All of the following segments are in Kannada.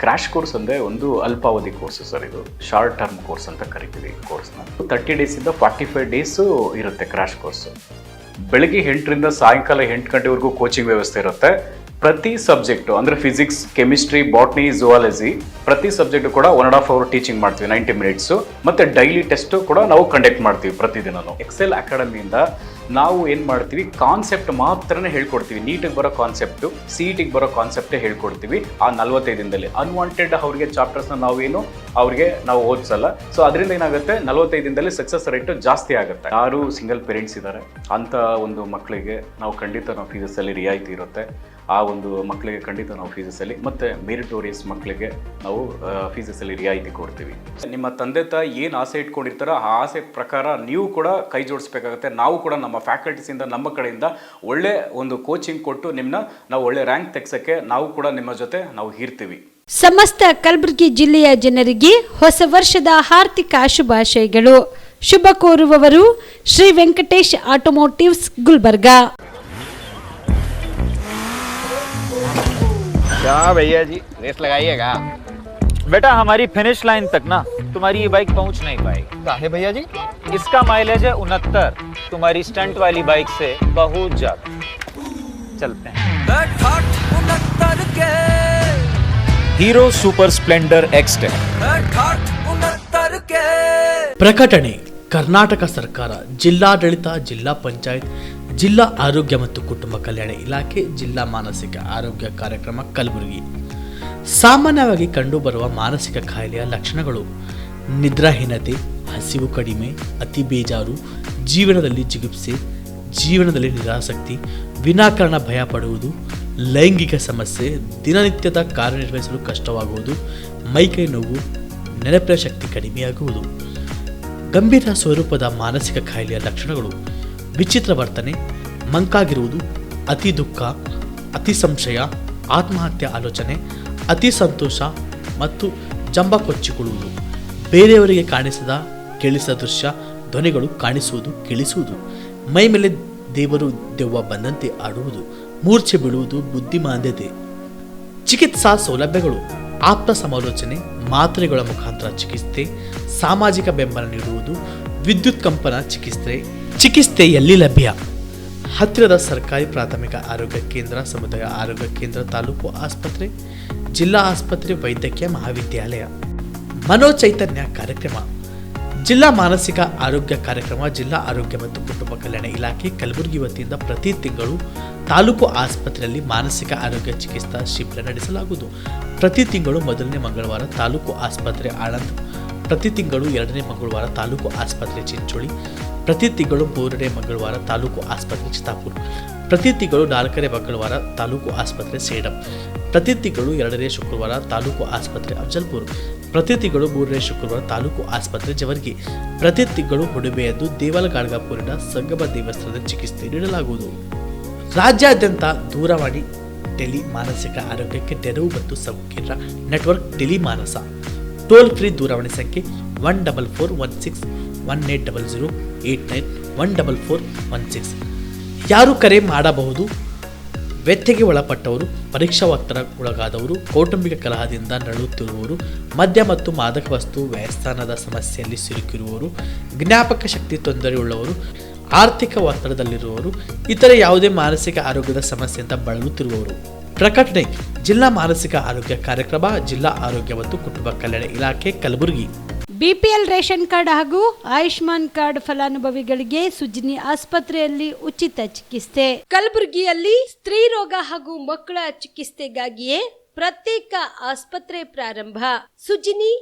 ಕ್ರ್ಯಾಶ್ ಕೋರ್ಸ್ ಅಂದರೆ ಒಂದು ಅಲ್ಪಾವಧಿ ಕೋರ್ಸ್ ಸರ್. ಇದು ಶಾರ್ಟ್ ಟರ್ಮ್ ಕೋರ್ಸ್ ಅಂತ ಕರಿತೀವಿ ಕೋರ್ಸ್ನ. 30 ಡೇಸಿಂದ 45 ಡೇಸು ಇರುತ್ತೆ ಕ್ರ್ಯಾಶ್ ಕೋರ್ಸು. ಬೆಳಗ್ಗೆ 8ರಿಂದ ಸಾಯಂಕಾಲ 8 ಗಂಟೆವರೆಗೂ ಕೋಚಿಂಗ್ ವ್ಯವಸ್ಥೆ ಇರುತ್ತೆ. ಪ್ರತಿ ಸಬ್ಜೆಕ್ಟು ಅಂದರೆ ಫಿಸಿಕ್ಸ್, ಕೆಮಿಸ್ಟ್ರಿ, ಬಾಟ್ನಿ, ಝುವಾಲಜಿ ಪ್ರತಿ ಸಬ್ಜೆಕ್ಟು ಕೂಡ 1.5 ಅವರ್ ಟೀಚಿಂಗ್ ಮಾಡ್ತೀವಿ, 90 ಮಿನಿಟ್ಸು. ಮತ್ತು ಡೈಲಿ ಟೆಸ್ಟು ಕೂಡ ನಾವು ಕಂಡಕ್ಟ್ ಮಾಡ್ತೀವಿ ಪ್ರತಿದಿನನೂ. ಎಕ್ಸೆಲ್ ಅಕಾಡೆಮಿಯಿಂದ ನಾವು ಏನು ಮಾಡ್ತೀವಿ, ಕಾನ್ಸೆಪ್ಟ್ ಮಾತ್ರನೇ ಹೇಳ್ಕೊಡ್ತೀವಿ. ನೀಟಿಗೆ ಬರೋ ಕಾನ್ಸೆಪ್ಟು, CETಗೆ ಬರೋ ಕಾನ್ಸೆಪ್ಟೇ ಹೇಳ್ಕೊಡ್ತೀವಿ ಆ 45 ದಿನದಲ್ಲಿ. ಅನ್ವಾಂಟೆಡ್ ಅವರಿಗೆ ಚಾಪ್ಟರ್ಸ್ನ ನಾವು ಓದಿಸಲ್ಲ. ಸೊ ಅದರಿಂದ ಏನಾಗುತ್ತೆ, 45 ದಿನದಲ್ಲಿ ಸಕ್ಸಸ್ ರೇಟು ಜಾಸ್ತಿ ಆಗುತ್ತೆ. ಯಾರು ಸಿಂಗಲ್ ಪೇರೆಂಟ್ಸ್ ಇದ್ದಾರೆ ಅಂಥ ಒಂದು ಮಕ್ಕಳಿಗೆ ನಾವು ಖಂಡಿತ ಫೀಸಲ್ಲಿ ರಿಯಾಯಿತಿ ಇರುತ್ತೆ. ಆ ಒಂದು ಮಕ್ಕಳಿಗೆ ಖಂಡಿತ ನಾವು ಫೀಸಲ್ಲಿ, ಮತ್ತು ಮೆರಿಟೋರಿಯಸ್ ಮಕ್ಕಳಿಗೆ ನಾವು ಫೀಸಲ್ಲಿ ರಿಯಾಯಿತಿ ಕೊಡ್ತೀವಿ. ನಿಮ್ಮ ತಂದೆ ತಾಯಿ ಏನು ಆಸೆ ಇಟ್ಕೊಂಡಿರ್ತಾರೋ ಆ ಆಸೆ ಪ್ರಕಾರ ನೀವು ಕೂಡ ಕೈ ಜೋಡಿಸ್ಬೇಕಾಗುತ್ತೆ. ನಾವು ಕೂಡ ನಮ್ಮ ಫ್ಯಾಕಲ್ಟೀಸಿಂದ, ನಮ್ಮ ಕಡೆಯಿಂದ ಒಳ್ಳೆ ಒಂದು ಕೋಚಿಂಗ್ ಕೊಟ್ಟು ನಾವು ಒಳ್ಳೆ ರ್ಯಾಂಕ್ ತೆಗ್ಸೋಕ್ಕೆ ನಾವು ಕೂಡ ನಿಮ್ಮ ಜೊತೆ ನಾವು ಇರ್ತೀವಿ. ಸಮಸ್ತ ಕಲಬುರಗಿ ಜಿಲ್ಲೆಯ ಜನರಿಗೆ ಹೊಸ ವರ್ಷದ ಹಾರ್ದಿಕ ಶುಭಾಶಯಗಳು. ಶುಭ ಕೋರುವವರು ಶ್ರೀ ವೆಂಕಟೇಶ್ ಆಟೋಮೋಟಿವ್ಸ್, ಗುಲ್ಬರ್ಗಾ. क्या भैया जी, रेस लगाइएगा? बेटा हमारी फिनिश लाइन तक ना तुम्हारी ये बाइक पहुंच नहीं पाएगी। काहे भैया जी? इसका माइलेज है 69, तुम्हारी स्टंट वाली बाइक से बहुत ज्यादा। चलते हैं। Hero super splendor X ten. ಪ್ರಕಟಣೆ ಕರ್ನಾಟಕ ಸರ್ಕಾರ, ಜಿಲ್ಲಾಡಳಿತ, ಜಿಲ್ಲಾ ಪಂಚಾಯತ್, ಜಿಲ್ಲಾ ಆರೋಗ್ಯ ಮತ್ತು ಕುಟುಂಬ ಕಲ್ಯಾಣ ಇಲಾಖೆ, ಜಿಲ್ಲಾ ಮಾನಸಿಕ ಆರೋಗ್ಯ ಕಾರ್ಯಕ್ರಮ ಕಲಬುರಗಿ. ಸಾಮಾನ್ಯವಾಗಿ ಕಂಡುಬರುವ ಮಾನಸಿಕ ಕಾಯಿಲೆಯ ಲಕ್ಷಣಗಳು: ನಿದ್ರಾಹೀನತೆ, ಹಸಿವು ಕಡಿಮೆ, ಅತಿ ಬೇಜಾರು, ಜೀವನದಲ್ಲಿ ಜಿಗುಪ್ಸೆ, ಜೀವನದಲ್ಲಿ ನಿರಾಸಕ್ತಿ, ವಿನಾಕಾರಣ ಭಯ ಪಡುವುದು, ಲೈಂಗಿಕ ಸಮಸ್ಯೆ, ದಿನನಿತ್ಯದ ಕಾರ್ಯನಿರ್ವಹಿಸಲು ಕಷ್ಟವಾಗುವುದು, ಮೈಕೈ ನೋವು, ನೆನಪಿನ ಶಕ್ತಿ ಕಡಿಮೆಯಾಗುವುದು. ಗಂಭೀರ ಸ್ವರೂಪದ ಮಾನಸಿಕ ಕಾಯಿಲೆಯ ಲಕ್ಷಣಗಳು: ವಿಚಿತ್ರ ವರ್ತನೆ, ಮಂಕಾಗಿರುವುದು, ಅತಿ ದುಃಖ, ಅತಿ ಸಂಶಯ, ಆತ್ಮಹತ್ಯೆ ಆಲೋಚನೆ, ಅತಿ ಸಂತೋಷ ಮತ್ತು ಜಂಬ ಕೊಚ್ಚಿಕೊಳ್ಳುವುದು, ಬೇರೆಯವರಿಗೆ ಕಾಣಿಸದ ಕೇಳಿಸದ ದೃಶ್ಯ, ಧ್ವನಿಗಳು ಕಾಣಿಸುವುದು, ಕೇಳಿಸುವುದು, ಮೈ ಮೇಲೆ ದೇವರು ದೆವ್ವ ಬಂದಂತೆ ಆಡುವುದು, ಮೂರ್ಛೆ ಬೀಳುವುದು, ಬುದ್ಧಿಮಾಂದ್ಯತೆ. ಚಿಕಿತ್ಸಾ ಸೌಲಭ್ಯಗಳು: ಆಪ್ತ ಸಮಾಲೋಚನೆ, ಮಾತ್ರೆಗಳ ಮುಖಾಂತರ ಚಿಕಿತ್ಸೆ, ಸಾಮಾಜಿಕ ಬೆಂಬಲ ನೀಡುವುದು, ವಿದ್ಯುತ್ ಕಂಪನ ಚಿಕಿತ್ಸೆ ಎಲ್ಲಿ ಲಭ್ಯ? ಹತ್ತಿರದ ಸರ್ಕಾರಿ ಪ್ರಾಥಮಿಕ ಆರೋಗ್ಯ ಕೇಂದ್ರ, ಸಮುದಾಯ ಆರೋಗ್ಯ ಕೇಂದ್ರ, ತಾಲೂಕು ಆಸ್ಪತ್ರೆ, ಜಿಲ್ಲಾ ಆಸ್ಪತ್ರೆ, ವೈದ್ಯಕೀಯ ಮಹಾವಿದ್ಯಾಲಯ. ಮನೋಚೈತನ್ಯ ಕಾರ್ಯಕ್ರಮ: ಜಿಲ್ಲಾ ಮಾನಸಿಕ ಆರೋಗ್ಯ ಕಾರ್ಯಕ್ರಮ, ಜಿಲ್ಲಾ ಆರೋಗ್ಯ ಮತ್ತು ಕುಟುಂಬ ಕಲ್ಯಾಣ ಇಲಾಖೆ ಕಲಬುರಗಿ ವತಿಯಿಂದ ಪ್ರತಿ ತಿಂಗಳು ತಾಲೂಕು ಆಸ್ಪತ್ರೆಯಲ್ಲಿ ಮಾನಸಿಕ ಆರೋಗ್ಯ ಚಿಕಿತ್ಸಾ ಶಿಬಿರ ನಡೆಸಲಾಗುವುದು. ಪ್ರತಿ ತಿಂಗಳು ಮೊದಲನೇ ಮಂಗಳವಾರ ತಾಲೂಕು ಆಸ್ಪತ್ರೆ ಆಳಂದ್, ಪ್ರತಿ ತಿಂಗಳು 2ನೇ ಮಂಗಳವಾರ ತಾಲೂಕು ಆಸ್ಪತ್ರೆ ಚಿಂಚೋಳಿ, ಪ್ರತಿ ತಿಂಗಳು 3ನೇ ಮಂಗಳವಾರ ತಾಲೂಕು ಆಸ್ಪತ್ರೆ ಚಿತ್ತಾಪುರ, ಪ್ರತಿ ತಿಂಗಳು 4ನೇ ಮಂಗಳವಾರ ತಾಲೂಕು ಆಸ್ಪತ್ರೆ ಸೇಡಂ, ಪ್ರತಿ ತಿಂಗಳು 2ನೇ ಶುಕ್ರವಾರ ತಾಲೂಕು ಆಸ್ಪತ್ರೆ ಅಫಜಲ್ಪುರ, ಪ್ರತಿ ತಿಂಗಳು 3ನೇ ಶುಕ್ರವಾರ ತಾಲೂಕು ಆಸ್ಪತ್ರೆ ಜವರ್ಗಿ, ಪ್ರತಿ ತಿಂಗಳು ಹುಡುಬೆಯದ್ದು ದೇವಲಗಾಡ್ಗಾಪುರಿನ ಸಂಗಮ ದೇವಸ್ಥಾನದ ಚಿಕಿತ್ಸೆ ನೀಡಲಾಗುವುದು. ರಾಜ್ಯಾದ್ಯಂತ ದೂರವಾಣಿ ಟೆಲಿ ಮಾನಸಿಕ ಆರೋಗ್ಯಕ್ಕೆ ನೆರವು ಮತ್ತು ಸಂಕೀರ್ಣ ನೆಟ್ವರ್ಕ್ ಟೆಲಿಮಾನಸ. ಟೋಲ್ ಫ್ರೀ ದೂರವಾಣಿ ಸಂಖ್ಯೆ 1446180089 14416. ಯಾರು ಕರೆ ಮಾಡಬಹುದು? ವ್ಯಥೆಗೆ ಒಳಪಟ್ಟವರು, ಪರೀಕ್ಷಾ ಒತ್ತಡಕ್ಕೊಳಗಾದವರು, ಕೌಟುಂಬಿಕ ಕಲಹದಿಂದ ನರಳುತ್ತಿರುವವರು, ಮದ್ಯ ಮತ್ತು ಮಾದಕ ವಸ್ತು ವ್ಯಸನದ ಸಮಸ್ಯೆಯಲ್ಲಿ ಸಿಲುಕಿರುವವರು, ಜ್ಞಾಪಕ ಶಕ್ತಿ ತೊಂದರೆಯುಳ್ಳವರು, ಆರ್ಥಿಕ ಒತ್ತಡದಲ್ಲಿರುವವರು, ಇತರೆ ಯಾವುದೇ ಮಾನಸಿಕ ಆರೋಗ್ಯದ ಸಮಸ್ಯೆಯಿಂದ ಬಳಲುತ್ತಿರುವವರು. ಪ್ರಕಟಣೆ: ಜಿಲ್ಲಾ ಮಾನಸಿಕ ಆರೋಗ್ಯ ಕಾರ್ಯಕ್ರಮ, ಜಿಲ್ಲಾ ಆರೋಗ್ಯ ಮತ್ತು ಕುಟುಂಬ ಕಲ್ಯಾಣ ಇಲಾಖೆ ಕಲಬುರಗಿ. ಬಿಪಿಎಲ್ ರೇಷನ್ ಕಾರ್ಡ್ ಹಾಗೂ ಆಯುಷ್ಮಾನ್ ಕಾರ್ಡ್ ಫಲಾನುಭವಿಗಳಿಗೆ ಸುಜಿನಿ ಆಸ್ಪತ್ರೆಯಲ್ಲಿ ಉಚಿತ ಚಿಕಿತ್ಸೆ. ಕಲಬುರಗಿಯಲ್ಲಿ ಸ್ತ್ರೀ ರೋಗ ಹಾಗೂ ಮಕ್ಕಳ ಚಿಕಿತ್ಸೆಗಾಗಿಯೇ ಪ್ರತ್ಯೇಕ ಆಸ್ಪತ್ರೆ ಪ್ರಾರಂಭ. ಸುಜಿನಿ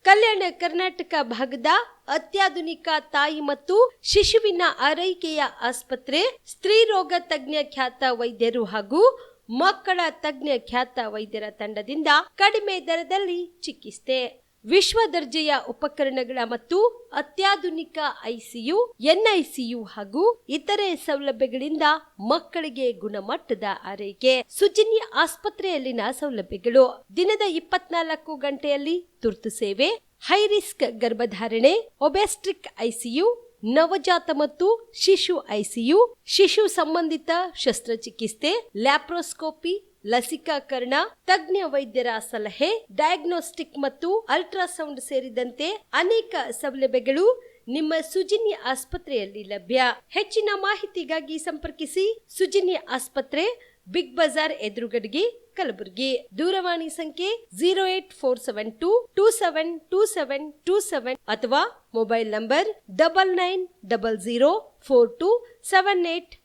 ಕಲ್ಯಾಣ ಕರ್ನಾಟಕ ಭಾಗದ ಅತ್ಯಾಧುನಿಕ ತಾಯಿ ಮತ್ತು ಶಿಶುವಿನ ಆರೈಕೆಯ ಆಸ್ಪತ್ರೆ. ಸ್ತ್ರೀ ರೋಗ ತಜ್ಞ ಖ್ಯಾತ ವೈದ್ಯರು ಹಾಗೂ ಮಕ್ಕಳ ತಜ್ಞ ಖ್ಯಾತ ವೈದ್ಯರ ತಂಡದಿಂದ ಕಡಿಮೆ ದರದಲ್ಲಿ ಚಿಕಿತ್ಸೆ. ವಿಶ್ವ ದರ್ಜೆಯ ಉಪಕರಣಗಳ ಮತ್ತು ಅತ್ಯಾಧುನಿಕ ಐಸಿಯು, ಎನ್ಐಸಿಯು ಹಾಗೂ ಇತರೆ ಸೌಲಭ್ಯಗಳಿಂದ ಮಕ್ಕಳಿಗೆ ಗುಣಮಟ್ಟದ ಆರೈಕೆ. ಸುಜಿನಿ ಆಸ್ಪತ್ರೆಯಲ್ಲಿನ ಸೌಲಭ್ಯಗಳು: ದಿನದ 24 ಗಂಟೆಯಲ್ಲಿ ತುರ್ತು ಸೇವೆ, ಹೈ ರಿಸ್ಕ್ ಗರ್ಭಧಾರಣೆ, ಒಬೆಸ್ಟ್ರಿಕ್ ಐಸಿಯು, ನವಜಾತ ಮತ್ತು ಶಿಶು ಐಸಿಯು, ಶಿಶು ಸಂಬಂಧಿತ ಶಸ್ತ್ರಚಿಕಿತ್ಸೆ, ಲ್ಯಾಪ್ರೋಸ್ಕೋಪಿ, ಲಸಿಕಾಕರಣ, ತಜ್ಞ ವೈದ್ಯರ ಸಲಹೆ, ಡಯಾಗ್ನೋಸ್ಟಿಕ್ ಮತ್ತು ಅಲ್ಟ್ರಾಸೌಂಡ್ ಸೇರಿದಂತೆ ಅನೇಕ ಸೌಲಭ್ಯಗಳು ನಿಮ್ಮ ಸುಜಿನಿ ಆಸ್ಪತ್ರೆಯಲ್ಲಿ ಲಭ್ಯ. ಹೆಚ್ಚಿನ ಮಾಹಿತಿಗಾಗಿ ಸಂಪರ್ಕಿಸಿ ಸುಜಿನಿ ಆಸ್ಪತ್ರೆ, ಬಿಗ್ ಬಜಾರ್ ಎದುರುಗಡೆಗೆ, ಕಲಬುರಗಿ. ದೂರವಾಣಿ ಸಂಖ್ಯೆ 08472272727 ಅಥವಾ mobile number 9900427814.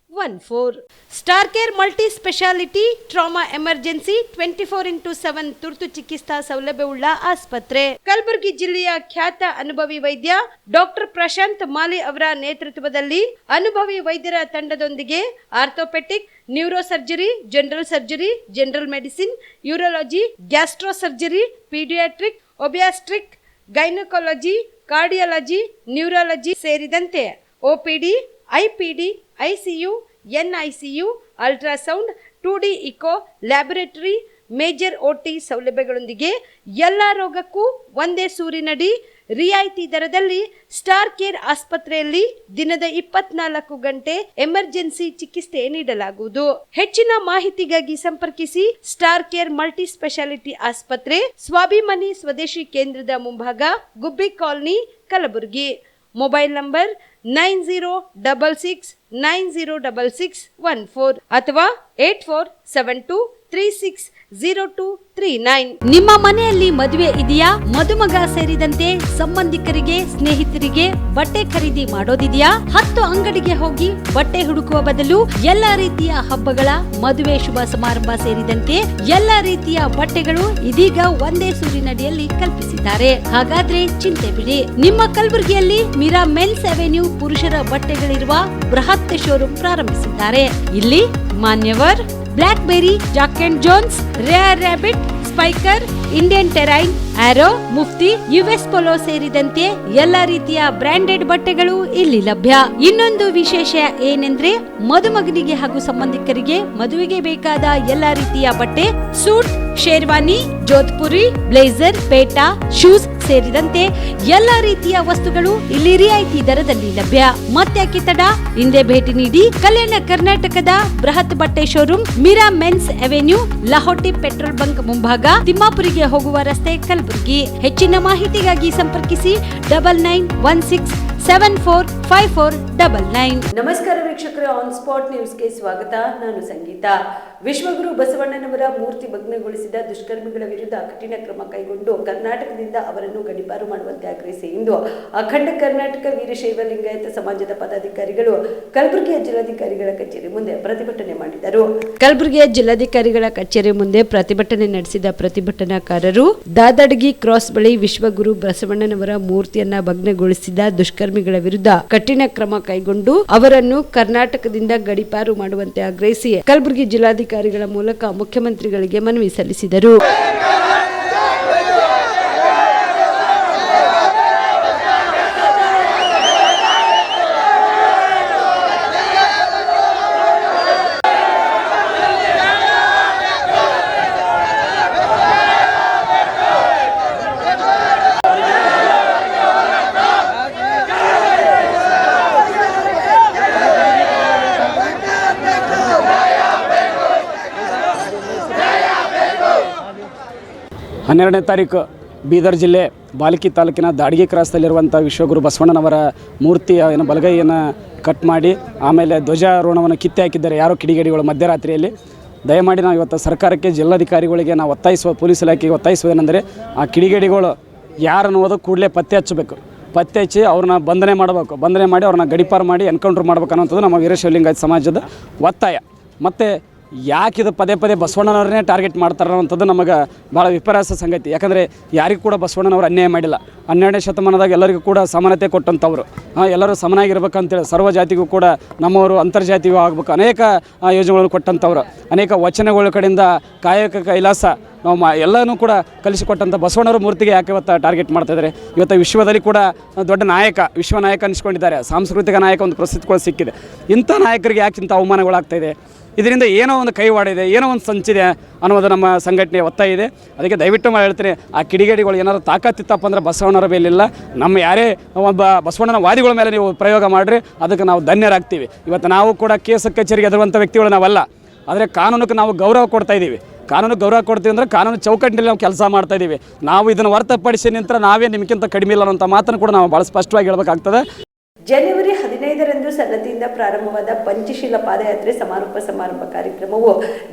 Star care multi speciality trauma emergency 24x7 ತುರ್ತು ಚಿಕಿತ್ಸಾ ಸೌಲಭ್ಯವುಳ್ಳ ಆಸ್ಪತ್ರೆ. ಕಲಬುರಗಿ ಜಿಲ್ಲೆಯ ಖ್ಯಾತ ಅನುಭವಿ ವೈದ್ಯ ಡಾಕ್ಟರ್ ಪ್ರಶಾಂತ್ ಮಾಲಿ ಅವರ ನೇತೃತ್ವದಲ್ಲಿ ಅನುಭವಿ ವೈದ್ಯರ ತಂಡದೊಂದಿಗೆ orthopaedic, neuro surgery, general surgery, general medicine, urology, gastro surgery, paediatric, obstetric, gynaecology, cardiology, neurology ಸೇರಿದಂತೆ OPD, IPD, ICU, NICU, ultrasound, 2D echo, laboratory, major OT ಸೌಲಭ್ಯಗಳೊಂದಿಗೆ ಎಲ್ಲ ರೋಗಕ್ಕೂ ಒಂದೇ ಸೂರಿನಡಿ ರಿಯಾಯಿತಿ ದರದಲ್ಲಿ ಸ್ಟಾರ್ ಕೇರ್ ಆಸ್ಪತ್ರೆಯಲ್ಲಿ ದಿನದ 24 ಗಂಟೆ ಎಮರ್ಜೆನ್ಸಿ ಚಿಕಿತ್ಸೆ ನೀಡಲಾಗುವುದು. ಹೆಚ್ಚಿನ ಮಾಹಿತಿಗಾಗಿ ಸಂಪರ್ಕಿಸಿ ಸ್ಟಾರ್ ಕೇರ್ ಮಲ್ಟಿ ಸ್ಪೆಷಾಲಿಟಿ ಆಸ್ಪತ್ರೆ, ಸ್ವಾಭಿಮಾನಿ ಸ್ವದೇಶಿ ಕೇಂದ್ರದ ಮುಂಭಾಗ, ಗುಬ್ಬಿ ಕಾಲನಿ, ಕಲಬುರಗಿ. ಮೊಬೈಲ್ ನಂಬರ್ 9066906614 ಅಥವಾ 8472360239. ನಿಮ್ಮ ಮನೆಯಲ್ಲಿ ಮದುವೆ ಇದೆಯಾ? ಮದುಮಗ ಸೇರಿದಂತೆ ಸಂಬಂಧಿಕರಿಗೆ, ಸ್ನೇಹಿತರಿಗೆ ಬಟ್ಟೆ ಖರೀದಿ ಮಾಡೋದಿದೆಯಾ? 10 ಅಂಗಡಿಗೆ ಹೋಗಿ ಬಟ್ಟೆ ಹುಡುಕುವ ಬದಲು ಎಲ್ಲಾ ರೀತಿಯ ಹಬ್ಬಗಳ, ಮದುವೆ, ಶುಭ ಸಮಾರಂಭ ಸೇರಿದಂತೆ ಎಲ್ಲಾ ರೀತಿಯ ಬಟ್ಟೆಗಳು ಇದೀಗ ಒಂದೇ ಸೂರಿನಡಿಯಲ್ಲಿ ಕಲ್ಪಿಸಿದ್ದಾರೆ. ಹಾಗಾದ್ರೆ ಚಿಂತೆ ಬಿಡಿ. ನಿಮ್ಮ ಕಲಬುರಗಿಯಲ್ಲಿ ಮೀರಾ ಮೆನ್ಸ್ ಅವೆನ್ಯೂ ಪುರುಷರ ಬಟ್ಟೆಗಳಿರುವ ಬೃಹತ್ ಶೋರೂಮ್ ಪ್ರಾರಂಭಿಸಿದ್ದಾರೆ. ಇಲ್ಲಿ Manyavar, Blackberry, Jack and Jones, Rare Rabbit, Spykar, Indian Terrain, Arrow, Mufti, US Polo ಸೇರಿದಂತೆ ಎಲ್ಲಾ ರೀತಿಯ ಬ್ರಾಂಡೆಡ್ ಬಟ್ಟೆಗಳು ಇಲ್ಲಿ ಲಭ್ಯ. ಇನ್ನೊಂದು ವಿಶೇಷ ಏನೆಂದ್ರೆ ಮದುಮಗನಿಗೆ ಹಾಗೂ ಸಂಬಂಧಿಕರಿಗೆ ಮದುವೆಗೆ ಬೇಕಾದ ಎಲ್ಲಾ ರೀತಿಯ ಬಟ್ಟೆ, ಸೂಟ್, ಶೇರ್ವಾನಿ, ಜೋಧ್ಪುರಿ, ಬ್ಲೇಸರ್, ಪೇಟಾ, ಶೂಸ್ ಸೇರಿದಂತೆ ಎಲ್ಲಾ ರೀತಿಯ ವಸ್ತುಗಳು ಇಲ್ಲಿ ರಿಯಾಯಿತಿ ದರದಲ್ಲಿ ಲಭ್ಯ. ಮತ್ತ್ಯಾಕೆ ತಡ? ಹಿಂದೆ ಭೇಟಿ ನೀಡಿ. ಕಲ್ಯಾಣ ಕರ್ನಾಟಕದ ಬೃಹತ್ ಬಟ್ಟೆ showroom Meera men's avenue, Lahoti petrol bunk ಮುಂಭಾಗ, ತಿಮ್ಮಾಪುರಿಗೆ ಹೋಗುವ ರಸ್ತೆ, ಕಲಬುರಗಿ. ಹೆಚ್ಚಿನ ಮಾಹಿತಿಗಾಗಿ ಸಂಪರ್ಕಿಸಿ 9916745499. ನಮಸ್ಕಾರ ವೀಕ್ಷಕರೇ, ಆನ್ ಸ್ಪಾಟ್ ನ್ಯೂಸ್ಗೆ ಸ್ವಾಗತ. ನಾನು ಸಂಗೀತ. ವಿಶ್ವಗುರು ಬಸವಣ್ಣನವರ ಮೂರ್ತಿ ಭಗ್ನಗೊಳಿಸಿದ ದುಷ್ಕರ್ಮಿಗಳ ವಿರುದ್ಧ ಕಠಿಣ ಕ್ರಮ ಕೈಗೊಂಡು ಕರ್ನಾಟಕದಿಂದ ಅವರನ್ನು ಗಡೀಪಾರು ಮಾಡುವಂತೆ ಆಗ್ರಹಿಸಿ ಇಂದು ಅಖಂಡ ಕರ್ನಾಟಕ ವೀರಶೈವ ಲಿಂಗಾಯತ ಸಮಾಜದ ಪದಾಧಿಕಾರಿಗಳು ಕಲಬುರಗಿಯ ಜಿಲ್ಲಾಧಿಕಾರಿಗಳ ಕಚೇರಿ ಮುಂದೆ ಪ್ರತಿಭಟನೆ ಮಾಡಿದರು. ಕಲಬುರಗಿಯ ಜಿಲ್ಲಾಧಿಕಾರಿಗಳ ಕಚೇರಿ ಮುಂದೆ ಪ್ರತಿಭಟನೆ ನಡೆಸಿದ ಪ್ರತಿಭಟನಾಕಾರರು ದಾದಡಗಿ ಕ್ರಾಸ್ ಬಳಿ ವಿಶ್ವಗುರು ಬಸವಣ್ಣನವರ ಮೂರ್ತಿಯನ್ನ ಭಗ್ನಗೊಳಿಸಿದ ದುಷ್ಕರ್ಮಿಗಳ ವಿರುದ್ಧ ಕಠಿಣ ಕ್ರಮ ಕೈಗೊಂಡು ಅವರನ್ನು ಕರ್ನಾಟಕದಿಂದ ಗಡೀಪಾರು ಮಾಡುವಂತೆ ಆಗ್ರಹಿಸಿ ಕಲಬುರಗಿ ಜಿಲ್ಲಾಧಿಕಾರಿಗಳ ಮೂಲಕ ಮುಖ್ಯಮಂತ್ರಿಗಳಿಗೆ ಮನವಿ ಸಲ್ಲಿಸಿದರು. ಹನ್ನೆರಡನೇ ತಾರೀಕು ಬೀದರ್ ಜಿಲ್ಲೆ ಬಾಲ್ಕಿ ತಾಲೂಕಿನ ದಾಡಗಿ ಕ್ರಾಸ್ದಲ್ಲಿರುವಂಥ ವಿಶ್ವಗುರು ಬಸವಣ್ಣನವರ ಮೂರ್ತಿಯ ಬಲಗೈಯನ್ನು ಕಟ್ ಮಾಡಿ ಆಮೇಲೆ ಧ್ವಜಾರೋಹಣವನ್ನು ಕಿತ್ತೆ ಹಾಕಿದ್ದಾರೆ ಯಾರೋ ಕಿಡಿಗೇಡಿಗಳು ಮಧ್ಯರಾತ್ರಿಯಲ್ಲಿ. ದಯಮಾಡಿ ನಾವು ಇವತ್ತು ಸರ್ಕಾರಕ್ಕೆ, ಜಿಲ್ಲಾಧಿಕಾರಿಗಳಿಗೆ ನಾವು ಪೊಲೀಸ್ ಇಲಾಖೆಗೆ ಒತ್ತಾಯಿಸುವುದೇನೆಂದರೆ ಆ ಕಿಡಿಗೇಡಿಗಳು ಯಾರನ್ನುವುದು ಕೂಡಲೇ ಪತ್ತೆ ಹಚ್ಚಬೇಕು. ಪತ್ತೆ ಹಚ್ಚಿ ಅವ್ರನ್ನ ಬಂಧನೆ ಮಾಡಬೇಕು. ಬಂಧನೆ ಮಾಡಿ ಅವ್ರನ್ನ ಗಡೀಪಾರು ಮಾಡಿ ಎನ್ಕೌಂಟ್ರ್ ಮಾಡ್ಬೇಕು ಅನ್ನೋಂಥದ್ದು ನಮ್ಮ ವೀರಶೈವ ಲಿಂಗಾಯತ ಸಮಾಜದ ಒತ್ತಾಯ. ಮತ್ತು ಯಾಕಿದು ಪದೇ ಪದೇ ಬಸವಣ್ಣನವ್ರನ್ನೇ ಟಾರ್ಗೆಟ್ ಮಾಡ್ತಾರೆ ಅನ್ನೋಂಥದ್ದು ನಮಗೆ ಭಾಳ ವಿಪರ್ಯಾಸ ಸಂಗತಿ. ಯಾಕಂದರೆ ಯಾರಿಗೂ ಕೂಡ ಬಸವಣ್ಣನವರು ಅನ್ಯಾಯ ಮಾಡಿಲ್ಲ. 12ನೇ ಶತಮಾನದಾಗ ಎಲ್ಲರಿಗೂ ಕೂಡ ಸಮಾನತೆ ಕೊಟ್ಟಂಥವ್ರು, ಎಲ್ಲರೂ ಸಮನಾಗಿರ್ಬೇಕಂತೇಳಿ ಸರ್ವ ಜಾತಿಗೂ ಕೂಡ ನಮ್ಮವರು ಅಂತರ್ಜಾತಿಗೂ ಆಗಬೇಕು ಅನೇಕ ಯೋಜನೆಗಳನ್ನು ಕೊಟ್ಟಂಥವ್ರು, ಅನೇಕ ವಚನಗಳ ಕಡೆಯಿಂದ ಕಾಯಕ ಕೈಲಾಸ ನಾವು ಎಲ್ಲನೂ ಕೂಡ ಕಲಿಸಿಕೊಟ್ಟಂಥ ಬಸವಣ್ಣವ್ರ ಮೂರ್ತಿಗೆ ಯಾಕೆ ಇವತ್ತು ಟಾರ್ಗೆಟ್ ಮಾಡ್ತಾಯಿದ್ದಾರೆ. ಇವತ್ತು ವಿಶ್ವದಲ್ಲಿ ಕೂಡ ದೊಡ್ಡ ನಾಯಕ, ವಿಶ್ವ ನಾಯಕ ಅನಿಸ್ಕೊಂಡಿದ್ದಾರೆ, ಸಾಂಸ್ಕೃತಿಕ ನಾಯಕ ಒಂದು ಪ್ರಸಿದ್ಧಿ ಸಿಕ್ಕಿದೆ. ಇಂಥ ನಾಯಕರಿಗೆ ಯಾಕೆ ಇಂಥ ಅವಮಾನಗಳಾಗ್ತಾಯಿದೆ? ಇದರಿಂದ ಏನೋ ಒಂದು ಕೈವಾಡಿದೆ, ಏನೋ ಒಂದು ಸಂಚಿದೆ ಅನ್ನೋದು ನಮ್ಮ ಸಂಘಟನೆಯ ಒತ್ತಾಯ ಇದೆ. ಅದಕ್ಕೆ ದಯವಿಟ್ಟು ಹೇಳ್ತೀನಿ, ಆ ಕಿಡಿಗೇಡಿಗಳು ಏನಾದರೂ ತಾಕತ್ತಿತ್ತಪ್ಪ ಅಂದರೆ ಬಸವಣ್ಣರ ಮೇಲಿಲ್ಲ, ನಮ್ಮ ಯಾರೇ ಒಬ್ಬ ಬಸವಣ್ಣನ ವಾದಿಗಳ ಮೇಲೆ ನೀವು ಪ್ರಯೋಗ ಮಾಡಿರಿ, ಅದಕ್ಕೆ ನಾವು ಧನ್ಯರಾಗ್ತೀವಿ. ಇವತ್ತು ನಾವು ಕೂಡ ಕೇಸ್ ಕಚೇರಿಗೆ ಎದುರುವಂಥ ವ್ಯಕ್ತಿಗಳು ನಾವಲ್ಲ, ಆದರೆ ಕಾನೂನಕ್ಕೆ ನಾವು ಗೌರವ ಕೊಡ್ತಾ ಇದ್ದೀವಿ. ಕಾನೂನು ಗೌರವ ಕೊಡ್ತೀವಿ ಅಂದರೆ ಕಾನೂನು ಚೌಕಟ್ಟಿನಲ್ಲಿ ನಾವು ಕೆಲಸ ಮಾಡ್ತಾ ಇದ್ದೀವಿ. ನಾವು ಇದನ್ನು ಹೊರತುಪಡಿಸಿ ನಿಂತರ ನಾವೇ ನಿಮಗಿಂತ ಕಡಿಮೆ ಇಲ್ಲ ಅನ್ನೋಂಥ ಮಾತನ್ನು ಕೂಡ ನಾವು ಭಾಳ ಸ್ಪಷ್ಟವಾಗಿ ಹೇಳಬೇಕಾಗ್ತದೆ. ಜನವರಿ 15ರಂದು ಸನ್ನತಿಯಿಂದ ಪ್ರಾರಂಭವಾದ ಪಂಚಶೀಲ ಪಾದಯಾತ್ರೆ ಸಮಾರೋಪ ಸಮಾರಂಭ ಕಾರ್ಯಕ್ರಮವು